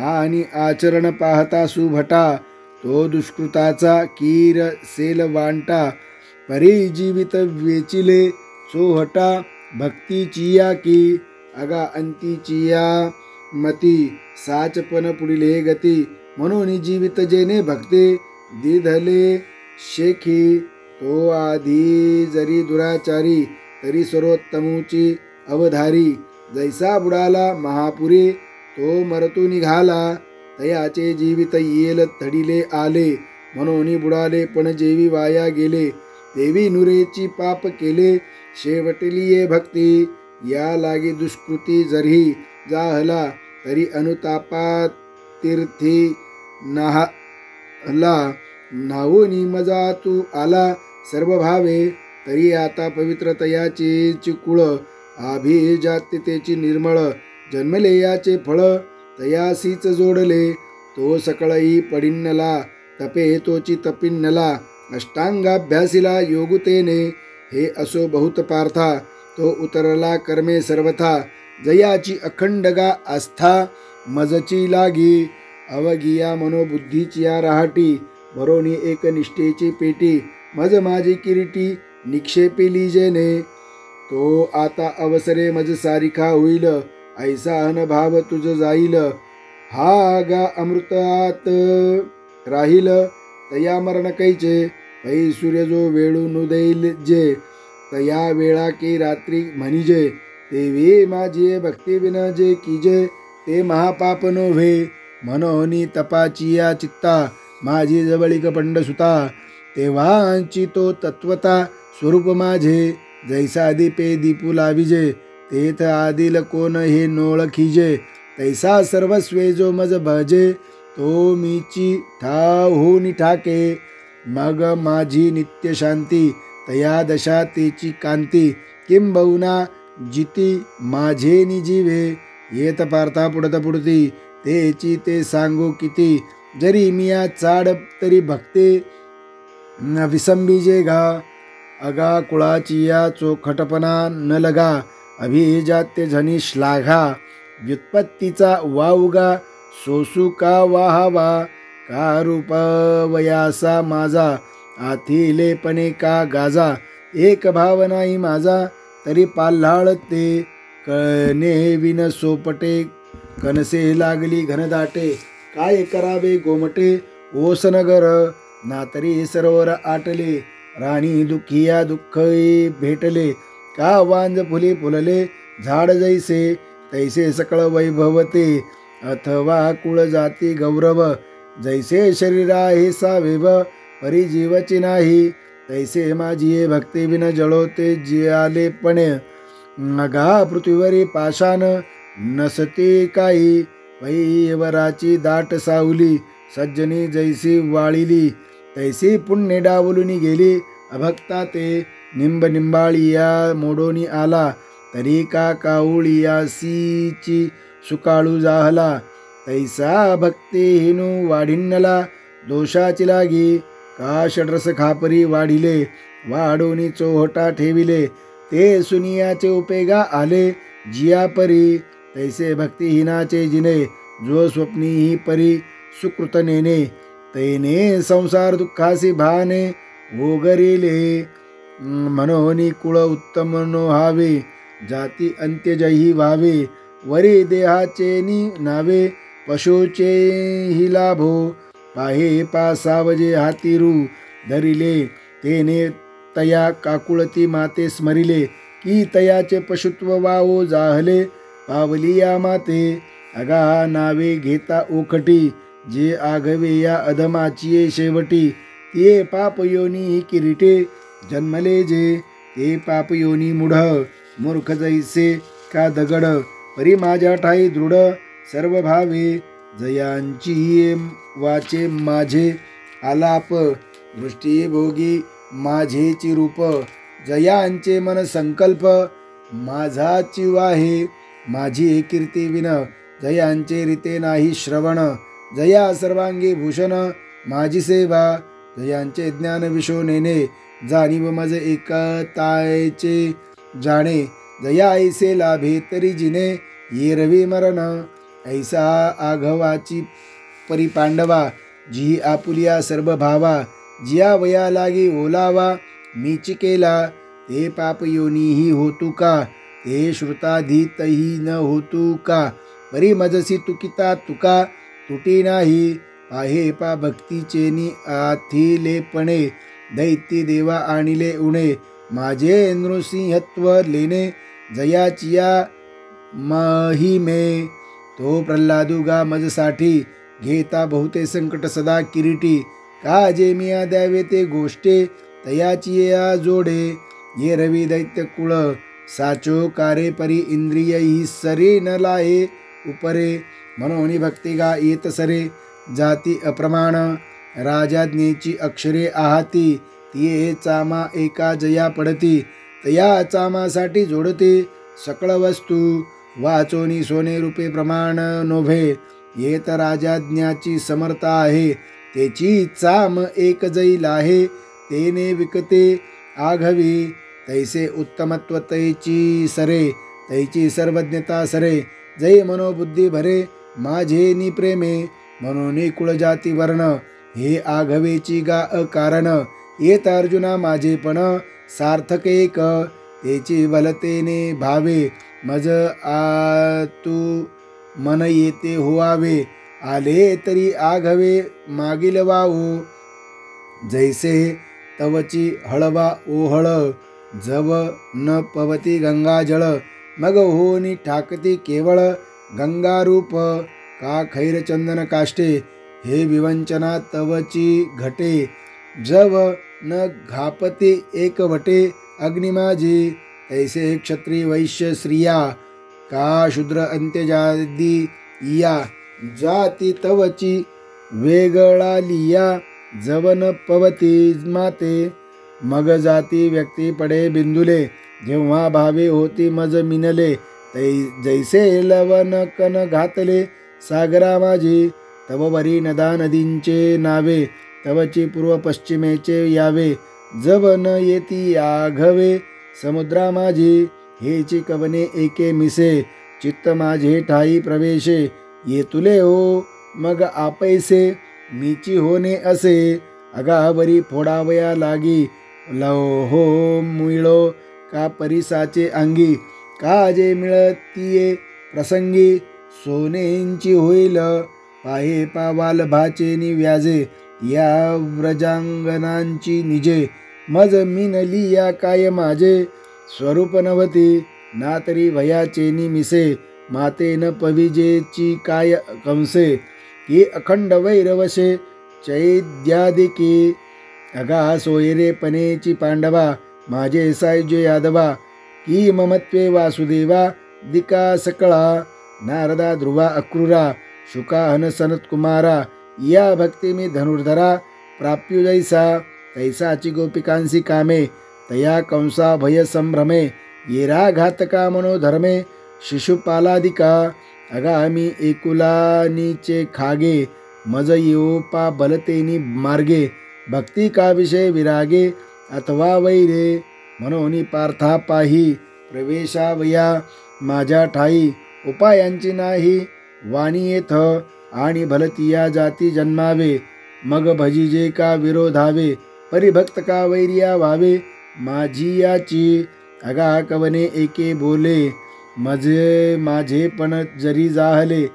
आणि आचरण पाहता सुभटा तो दुष्कृताचा कीर सेल वांटा परी जीवित वेचिले चोहटा भक्तीची या की अगा अंतीची या मती साचपन पुढिले गती म्हणून जीवित जेने भक्ते दिधले शेखी तो आधी जरी दुराचारी तरी सर्वोत्तमूची अवधारी जैसा बुडाला महापुरे तो मरतू निघाला तयाचे जीवित येल थडिले आले म्हणून बुडाले पण जेवी वाया गेले देवी नुरेची पाप केले शेवटली ये भक्ती या लागे दुष्कृती जरी जाहला तरी अनुतापा तीर्थी नाहला नावोनी मजा तू आला सर्व भावे तरी आता पवित्रतयाचे चिकुळ अभिजात्यतेची निर्मळ जन्मले याचे फळ तयासीच जोडले तो सकळई पडिन्नला तपे तोची तपिन्नला अष्टांगाभ्यासीला योगुतेने हे असो बहुत पार्था तो उतरला कर्मे सर्वथा जयाची अखंडगा आस्था मजची लागी, अवगिया मनोबुद्धीची राहाटी, मरोनी एक निष्ठेची पेटी, मज माझी किरीटी निक्षेपिली जेने, तो आता अवसरे मज सारिखा होईल, ऐसा अनभाव तुझ जाईल, हा गा अमृतात राहील, तया मरण कैचे, पै सूर्य जो वेळून देईल जे, तया वेळा की रात्री म्हणिजे, तेवी माझी भक्ती विन जे कीजे, ते महापाप नोव्हे, मनोनी तपाचिया चित्ता, माझी जवळीक पंडसुता, तेव्हाची तो तत्वता स्वरूप माझे, जैसा दीपे दीपू लाविजे, तेथ आदिल कोण हे नोळखिजे, तैसा सर्वस्वे जो मज भजे, तो मीची ठाव होनी ठाके, मग माझी नित्य शांती, तया दशा तेची कांती, किंबहुना जिती माझे निजीवे, येत पार्था पुढत पुढती, तेची ते सांगू किती, जरी मिया चाड तरी भक्ते विसंबीजे घा, अगा कुळाचिया चोखटपणा न लगा, अभिजात्य झनी श्लाघा, व्युत्पत्तीचा वावगा सोसू का वाहावा, का रूप वयासा माझा, आथिलेपणे का गाजा, एक भाव नाही माझा, तरी पाल्हाळ ते, कळणे विन सोपटे, कनसे लागली घनदाटे, काय करावे गोमटे, ओसनगर ना तरी सरोवर आटले, राणी दुःखिया दुःख भेटले, का वांज फुले फुलले, झाड जैसे तैसे सकळ वैभवते, अथवा कुळ जाती गौरव, जैसे शरीरा हे सावेव, परी जीवची नाही, तैसे माझी भक्ती बिन जळोते जियाले पण, अगा पृथ्वीवरी पाषाण नसते काही, वैवराची दाट सावली, सज्जनी जैसी वाळिली, तैसी पुण्य डावलून गेली, अभक्ता ते निंब निंबाळिया मोडोनी आला, तरी का काऊळियासीची सुकाळू जाहला, तैसा भक्ती हिनू वाढिन्नला, दोषाची लागी, का षड्रस खापरी वाढिले, वाढोनी चोहटा ठेविले, ते सुनियाचे उपेगा आले, जिया परी, तैसे भक्तिहीनाचे जिने, जो स्वप्नी ही परी सुकृत नेने, तैने संसार दुःखासी भाने ओगरिले, मनोनी कुळ उत्तम नो हावे, जाती अंत्यजही व्हावे, वरी देहाचे नावे, पशुचे हि लाभो, पाहे पासावजे हातीरू, धरिले तेने तया काकुळती माते स्मरिले, की तयाचे पशुत्व वावो जाहले, पावलिया माते, अगा नावे घेता ओखटी, जे आघवे या अधमाचिये शेवटी, ते पाप योनी ही किरीटे, जन्मले जे, ते पाप योनी मूढ, मूर्ख जैसे का दगड, परी माझ्या ठाई दृढ सर्व भावे, जयांची वाचे माझे आलाप, दृष्टी भोगी माझेची रूप, जयांचे मन संकल्प, माझाची वाहे, माझी कीर्ती विन, जयांचे रीते नाही श्रवण, जया सर्वांगी भूषण, माझी सेवा, जयांचे ज्ञान विशो नेने, जाणीव मज एकतायचे जाणे, जया ऐसे लाभे तरी जिने, ये रवी मरण, ऐसा आघवाची परिपांडवा, जी आपुलिया सर्व भावा, जिया वया लागी ओलावा, मीची केला, ते पाप योनीही होतू का, ते श्रुताधीतही न होतू का, परी मजसी तुकिता तुका, तुटी नाही, पाहे पा भक्तीचेनी आथिलेपणे, दैत्य देवा आणिले उणे, माझे नृसिंहत्व लेणे, जयाचिया महिमे, तो प्रल्हादुगा मजसाठी, घेता बहुते संकट सदा किरीटी, का जे मिया द्यावे ते गोष्टे, तयाची या जोडे, ये रवी दैत्य कुळ, साचो कारे परी इंद्रिय ही सरे न लाहे उपरे, मनोनी भक्तिगा येत सरे, जाती अप्रमाण, राजाज्ञेची अक्षरे आहाती, तिये चामा एका जया पडती, तया चामासाठी जोडते, सकळ वस्तू, वाचोनी सोने रूपे प्रमाण नोभे, येत राजाज्ञाची समर्था आहे, तेची चाम एक जैल आहे, तेने विकते आघवी, तैसे उत्तमत्व तैची सरे, तैची सर्वज्ञता सरे. जै मनोबुद्धी भरे माझे नि प्रेमे, म्हणून कुळजाती वर्ण हे आघवेची गा अकारण. येत अर्जुना माझेपण सार्थक एक, तेची बलतेने भावे मज आतू मन येते होवावे. आले तरी आघवे मागील वाहू, जैसे तवची हळवा ओहळ. जव न पवती गंगा जळ, मग होनी ठाकती केवळ गंगारूप. का खैर चंदन काष्टे, हे विवंचना तवची घटे. जव न घापते एकवटे अग्निमाजी, तैसे क्षत्रिय वैश्य स्त्रिया. का शूद्र अंत्यजादी या, जाती तवची वेगळा लिया. जवन पवती माते, मग जाती व्यक्ती पडे बिंदुले. जेव्हा भावे होती मज मिनले, जैसे लवन कन घातले सागरा माझी. तव वरी नदा नदींचे नावे, तवची पूर्व पश्चिमेचे यावे. जव न येती आघवे समुद्रा माझी, हेची कवने एके मिसे. चित्त माझे ठाई प्रवेशे, ये तुले हो मग आपैसे. मीची होणे असे, अगावरी फोडावया लागी. हो मिळो का परिसाचे अंगी, का जे मिळतीये प्रसंगी. सोनेंची होईल पाहे पावाल भाचेनी व्याजे, या व्रजांगणांची निजे. मज मिनली या काय माझे, स्वरूप नवती ना तरी भयाचेनी मिसे. माते न पविजेची काय कंसे, की अखंड वैरवशे चैद्यादिकी. अगा सोयरे पनेची पांडवा, माझे सायुज्य यादवा. की ममत्वे वासुदेवा दिका सकळा. नारदा ध्रुवा अक्रूरा, शुका हन सनत कुमारा. या भक्ती मी धनुर्धरा प्राप्यु जैसा. तैसाची गोपिकांसी कामे, तया कंसा भय संभ्रमे. येरा घातका मनोधर्मे शिशुपालादिका. अगामी एकुलानीचे खागे, मज येऊपा बलतेनी मार्गे. भक्ती का विषय विरागे अथवा वैरे, म्हणून पार्था पाही प्रवेशावया माझ्या ठाई. उपायांची नाही वाणी येथ, आणि भलतिया जाती जन्मावे. मग भजिजे का विरोधावे, परिभक्त का वैरिया व्हावे माझी याची. अगा कवने एके बोले, माझे पण जरी जाहले.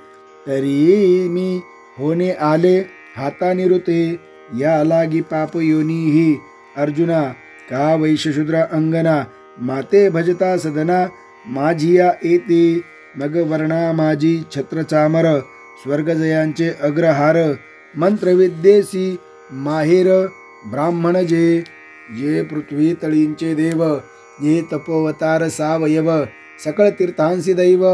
तरी मी होणे आले हातानी ऋते, या लागी पाप योनीही. अर्जुना का वैश्यशूद्र अंगना, माते भजता सदना माझिया येते. मग वर्णा माझी छत्र चामर, स्वर्गजयांचे अग्रहार. मंत्रविद्येसी माहेर ब्राह्मण जे पृथ्वी तळींचे देव. ये तपोवतार सावयव, सकळ तीर्थांसी दैव.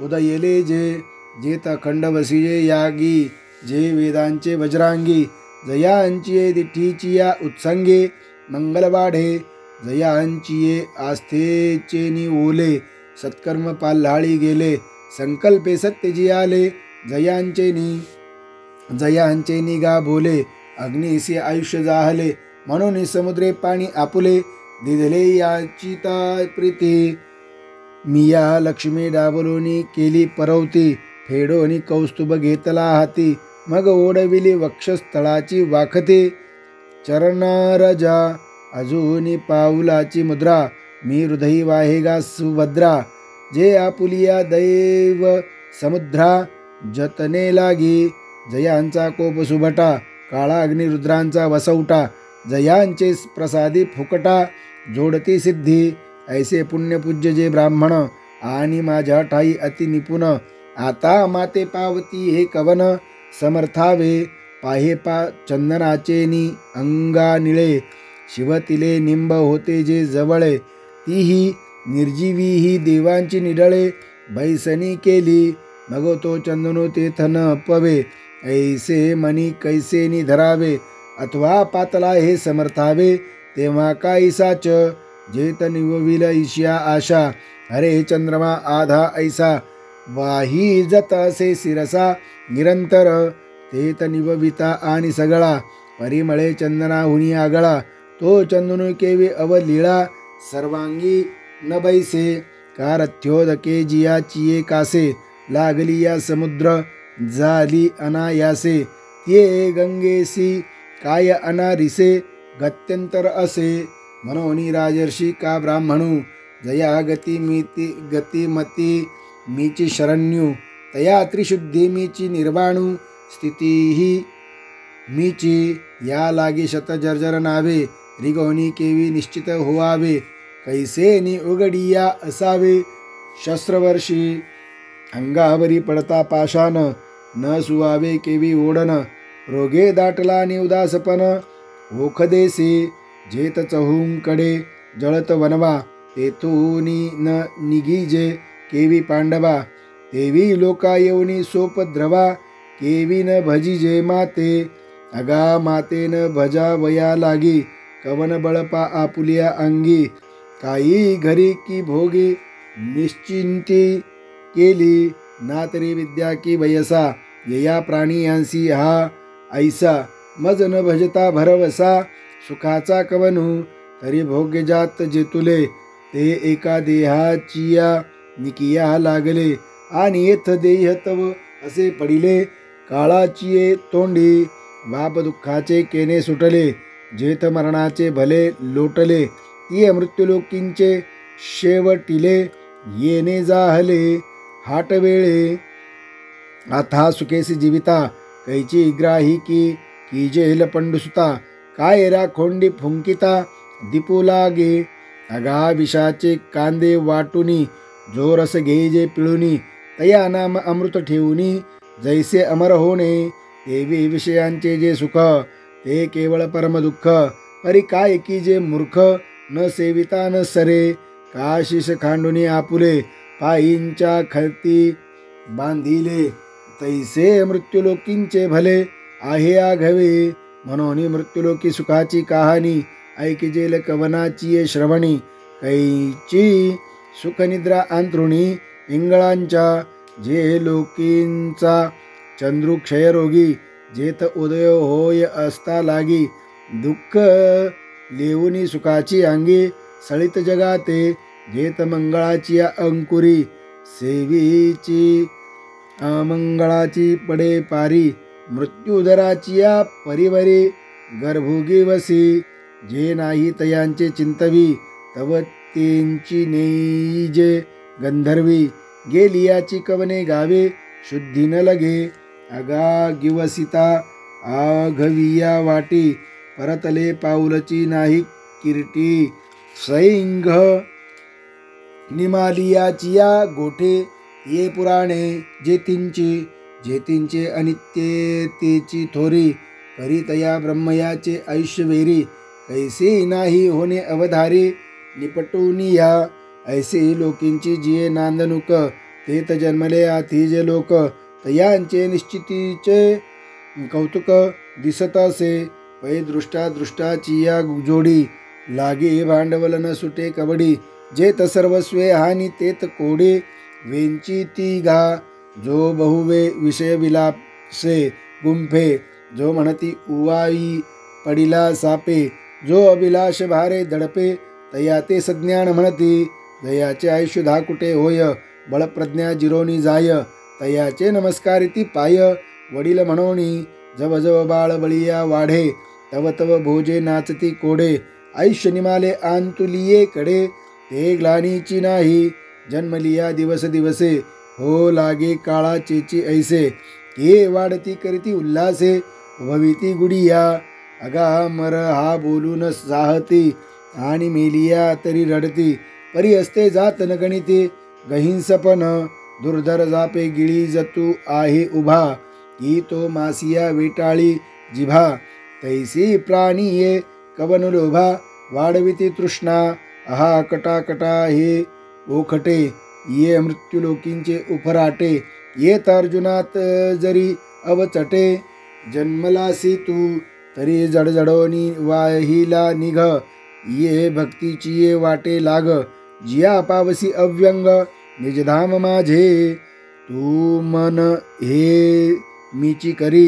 उदयले जे अखंड वसिजे यागी, जे वेदांचे वज्रांगी. जयांचिये दिठ्ठीची या उत्संगे मंगलवाढे. जयांचिये आस्थेचे नि ओले, सत्कर्म पाल्हाळी गेले. संकल्पे सत्य जियाले, जयांचे निगा बोले. अग्निसी आयुष्य जाहले, म्हणून समुद्रे पाणी आपुले. दिदले याची प्रीती, मिया लक्ष्मी डाबलोनी केली परवती. फेडोनी कौस्तुभ घेतला हाती, मग ओढविली वक्षस्थळाची वाखते. चरणारजा अजूनी पाऊलाची मुद्रा, मी हृदयी वाहेगा सुभद्रा. जे आपुलिया दैव समुद्रा, जतने लागी. जयांचा कोप सुभटा, काळा अग्निरुद्रांचा वसवटा. जयांचे प्रसादी फुकटा, जोडती सिद्धी. ऐसे पुण्यपूज्य जे ब्राह्मण, आणि माझ्या ठाई अति निपुण. आता माते पावती हे कवन, समर्थावे पाहे चंदनाचे नि अंगा निळे. शिवतिले निंब होते जे जवळे, तीही निर्जीवी ही देवांची निडळे. बैसनी केली, मग तो चंदनो तेथ न पवे. ऐसे मनी कैसे नि धरावे, अथवा पातला हे समर्थावे. तेव्हा काईसाच जेत निवविल ईशा आशा. हरे चंद्रमा आधा ऐसा, वाही जत असे शिरसा निरंतर. तेत निवविता आणि सगळा, परिमळे चंदनाहुनी आगळा. तो चंदनु केवी अवलीळा, सर्वांगी न बैसे. कारथ्योदके जियाचिये कासे लागली या समुद्र झाली अनायासे ते गंगेसी काय अनारिसे गत्यंतर असे म्हणून राजर्षी का ब्राह्मणू जया गतिमती मीची शरण्यू तया त्रिशुद्धी मीची निर्वाणू स्थितीही मीची या लागी शतजर्जर नावे रिगोनी केवी निश्चित होवावे कैसे नि उघडिया असावे शस्त्रवर्षी अंगावरी पडता पाशान न सुवावे केवी ओढन रोगे दाटला नि उदासपण ओख देसे जेत चहूंकडे जळत वनवा तेथूनी न निघीजे केवी पांडवा तेवी लोका येऊनी सोपद्रवा केवी न भजिजे माते अगा मातेन भजा वया लागी कवन बळपा आपुलिया अंगी काही घरी की भोगी निश्चिंती केली ना तरी विद्या की वयसा यया प्राणियांसी हा ऐसा मज न भजता भरवसा सुखाचा कवनू तरी भोग्य जात जेतुले ते एका देहाचिया निकिया लागले आणि येथ देह तव असे पडिले काळाचिये तोंडी बाप दुःखाचे केने सुटले जेथ मरणाचे भले लोटले ती मृत्युलोकींचे शेवटिले येणे जाहले हाटवेळे आता सुखेसी जीविता कैची ग्राही की जेल पंडुसुता काय राखोंडी फुंकिता दिपू लागे अगा विषाचे कांदे वाटुनी जो रस घेजे पिळुनी तया नाम अमृत ठेवुनी जैसे अमर होणे देवी विषयांचे जे सुख ते केवळ परम दुःख परी काय की जे मूर्ख न सेविता न सरे काशीश खांडुनी आपुले पायींच्या खळती बांधिले तैसे मृत्युलोकींचे भले आहे आघवे म्हणून मृत्युलोकी सुखाची कहाणी ऐकिजेल कवनाची श्रवणी कैची सुखनिद्रा अंतरुणी इंगळांच्या जे लोकींचा चंद्रू क्षयरोगी जेथ उदय होय असता लागी दुःख लेवुनी सुखाची अंगी सळित जगाते जेथ मंगळाची अंकुरी सेवीची अमंगळाची पडे पारी मृत्युदराची परिवरी गर्भोगी वसी जे नाही तयांचे चिंतवी तव तेंची नेईजे गंधर्वी गेलियाची कवने गावे शुद्धी न लगे अगा गिवसिता आघविया वाटी परतले पाऊलची नाही किरटी सैंघ निमालियाचिया गोठे ये पुराणे जेतींचे अनित्यतेची थोरी करीतया ब्रह्मयाचे ऐश्वेरी कैसे नाही होणे अवधारी निपटूनिया ऐसे लोकींची जिये नांदनुक तेत जन्मले आथीजे लोक तयांचे निश्चितीचे कौतुक दिसत असे पै दृष्टाची या जोडी लागे भांडवल न सुटे कबडी जेत सर्वस्वे हानी तेत कोडे वेंची ती घा जो बहुवे विषय विलापसे गुंफे जो म्हणती उवाई पडिला सापे जो अभिलाष भारे दडपे तया ते सज्ञान म्हणती दयाचे आयुष्य धाकुटे होय बळप्रज्ञा जिरोनी जाय तयाचे नमस्कारिती पाय वडील म्हणोनी जव जव बाळ बळिया वाढे तव तव भोजे नाचती कोडे आयुष्य निमाले आंतुलिये कडे ते ग्लानीची नाही जन्मलिया दिवस दिवसे हो लागे काळाचेची ऐसे हे वाढती करीती उल्हासे भविती गुडिया अगा मर हा बोलून साहती आणि मेलिया तरी रडती परी असते जात न गणिते गहिंसपण दुर्धर जापे गिळी जतू आहे उभा की तो मासिया वेटाळी जिभा तैसी प्राणी ये कवन लोभा वाढविती तृष्णा अहा कटाकटा हे ओखटे ये मृत्युलोकींचे उफराटे ये अर्जुनात जरी अवचटे जन्मलासी तू तरी जडजडोनी वाहिला निघ ये भक्तीची ये वाटे लाग जिया पावसी अव्यंग निजधाम माझे तू मन हे मीची करी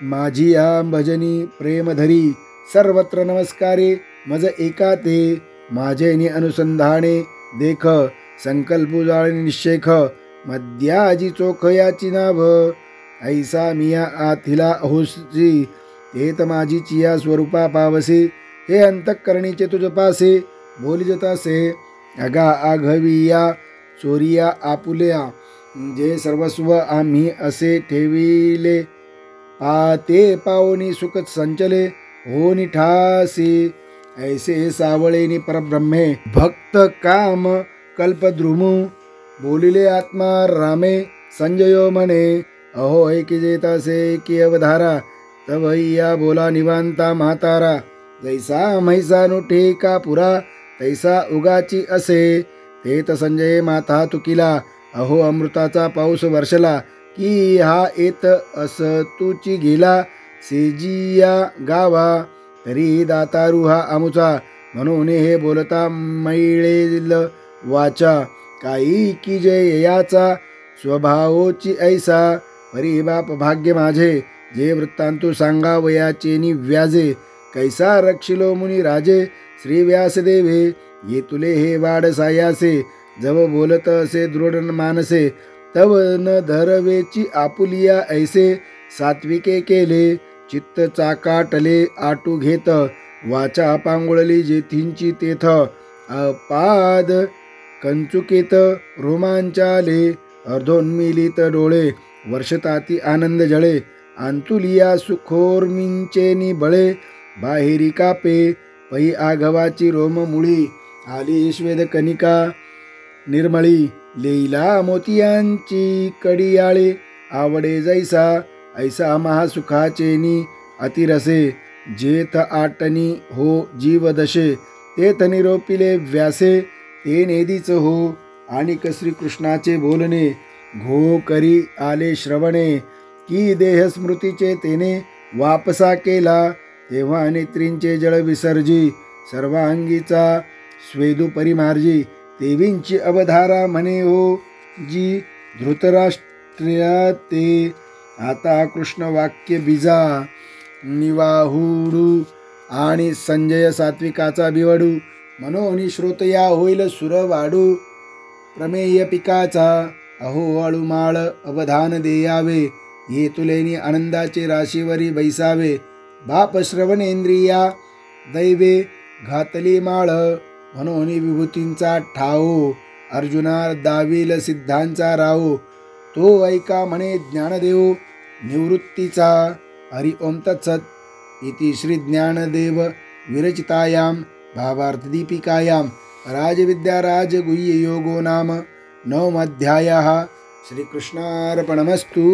माझी या भजनी प्रेम धरी सर्वत्र नमस्कारे मज एका ते माझे नि अनुसंधाने देख संकल्प जाळी निश्चेख मध्याजी चोख याची नाभ ऐसा मिया आथिला अहोसी तेत माझी चिया स्वरूपा पावसे हे अंतःकरणीचे तुझ पासे बोली जतासे अगा आघविया चोरिया आपुल्या जे सर्वस्व आम्ही असे ठेविले पाते पावनी सुख संचले होनी ठासी ऐसे सावळेनी परब्रह्मे भक्त काम कल्पद्रुमू बोलिले आत्मा रामे संजयो मने अहो ऐकी जेतासे की अवधारा तवैया बोला निवांता म्हातारा जैसा म्हैसा नु ठेका पुरा तैसा उगाची असे तेत संजय माता तुकिला अहो अमृताचा पाऊस वर्षला की हा येत अस तुची गेला सेजिया गावा तरी दातारू हा आमुचा म्हणून हे बोलता मैळेल वाचा काही की जय याचा स्वभावोची ऐसा परी बाप भाग्य माझे जे वृत्तांतू सांगावयाचे नि व्याजे कैसा रक्षिलो मुनी राजे श्री व्यासदेवे ये तुले हे वाड सायासे जव बोलत असे दृढ मानसे तव न धरवेची आपुलिया ऐसे सात्विके केले चित्त चाकाटले आटू घेत वाचा पांगुळली जेथींची तेथ अपाद कंचुकेत रोमांचाले अर्धोन्मिलित डोळे वर्षताती आनंद जळे आंतुलिया सुखोर्मिंचेनी बळे बाहेरी कापे पै आघवाची रोममुळी आली श्वेद कनिका निर्मळी लेईला मोतियांची कडियाळे आवडे जैसा ऐसा महासुखाचेनी अतिरसे जेथ आटनी हो जीवदशे तेथ निरोपिले व्यासे ते नेदीच हो आणि श्रीकृष्णाचे बोलणे घो करी आले श्रवणे की देह स्मृतीचे तेने वापसा केला तेव्हा नेत्रींचे जळ विसर्जी सर्वांगीचा स्वेदू परिमार्जी देवींची अवधारा म्हणे हो जी धृतराष्ट्रिया ते आता कृष्ण वाक्य बीजा निवाहुडू आणि संजय सात्विकाचा बिवडू मनोनी श्रोतया होईल सुरवाडू प्रमेय पिकाचा अहो अळुमाळ अवधान देयावे ये तुलेनी आनंदाचे राशीवरी बैसावे बाप श्रवणेंद्रिया दैवे घातली माळ म्हणून विभूतींचा ठाऊ अर्जुना दाविल सिद्धांचा राऊ तो ऐका म्हणे ज्ञानदेव निवृत्तीचा हरि ओम तत्सत इति श्री ज्ञानदेव विरचितायां भावार्थदीपिकायां राजविद्या राजगुह्य योगो नाम नवमोऽध्यायः श्रीकृष्णार्पणमस्तु।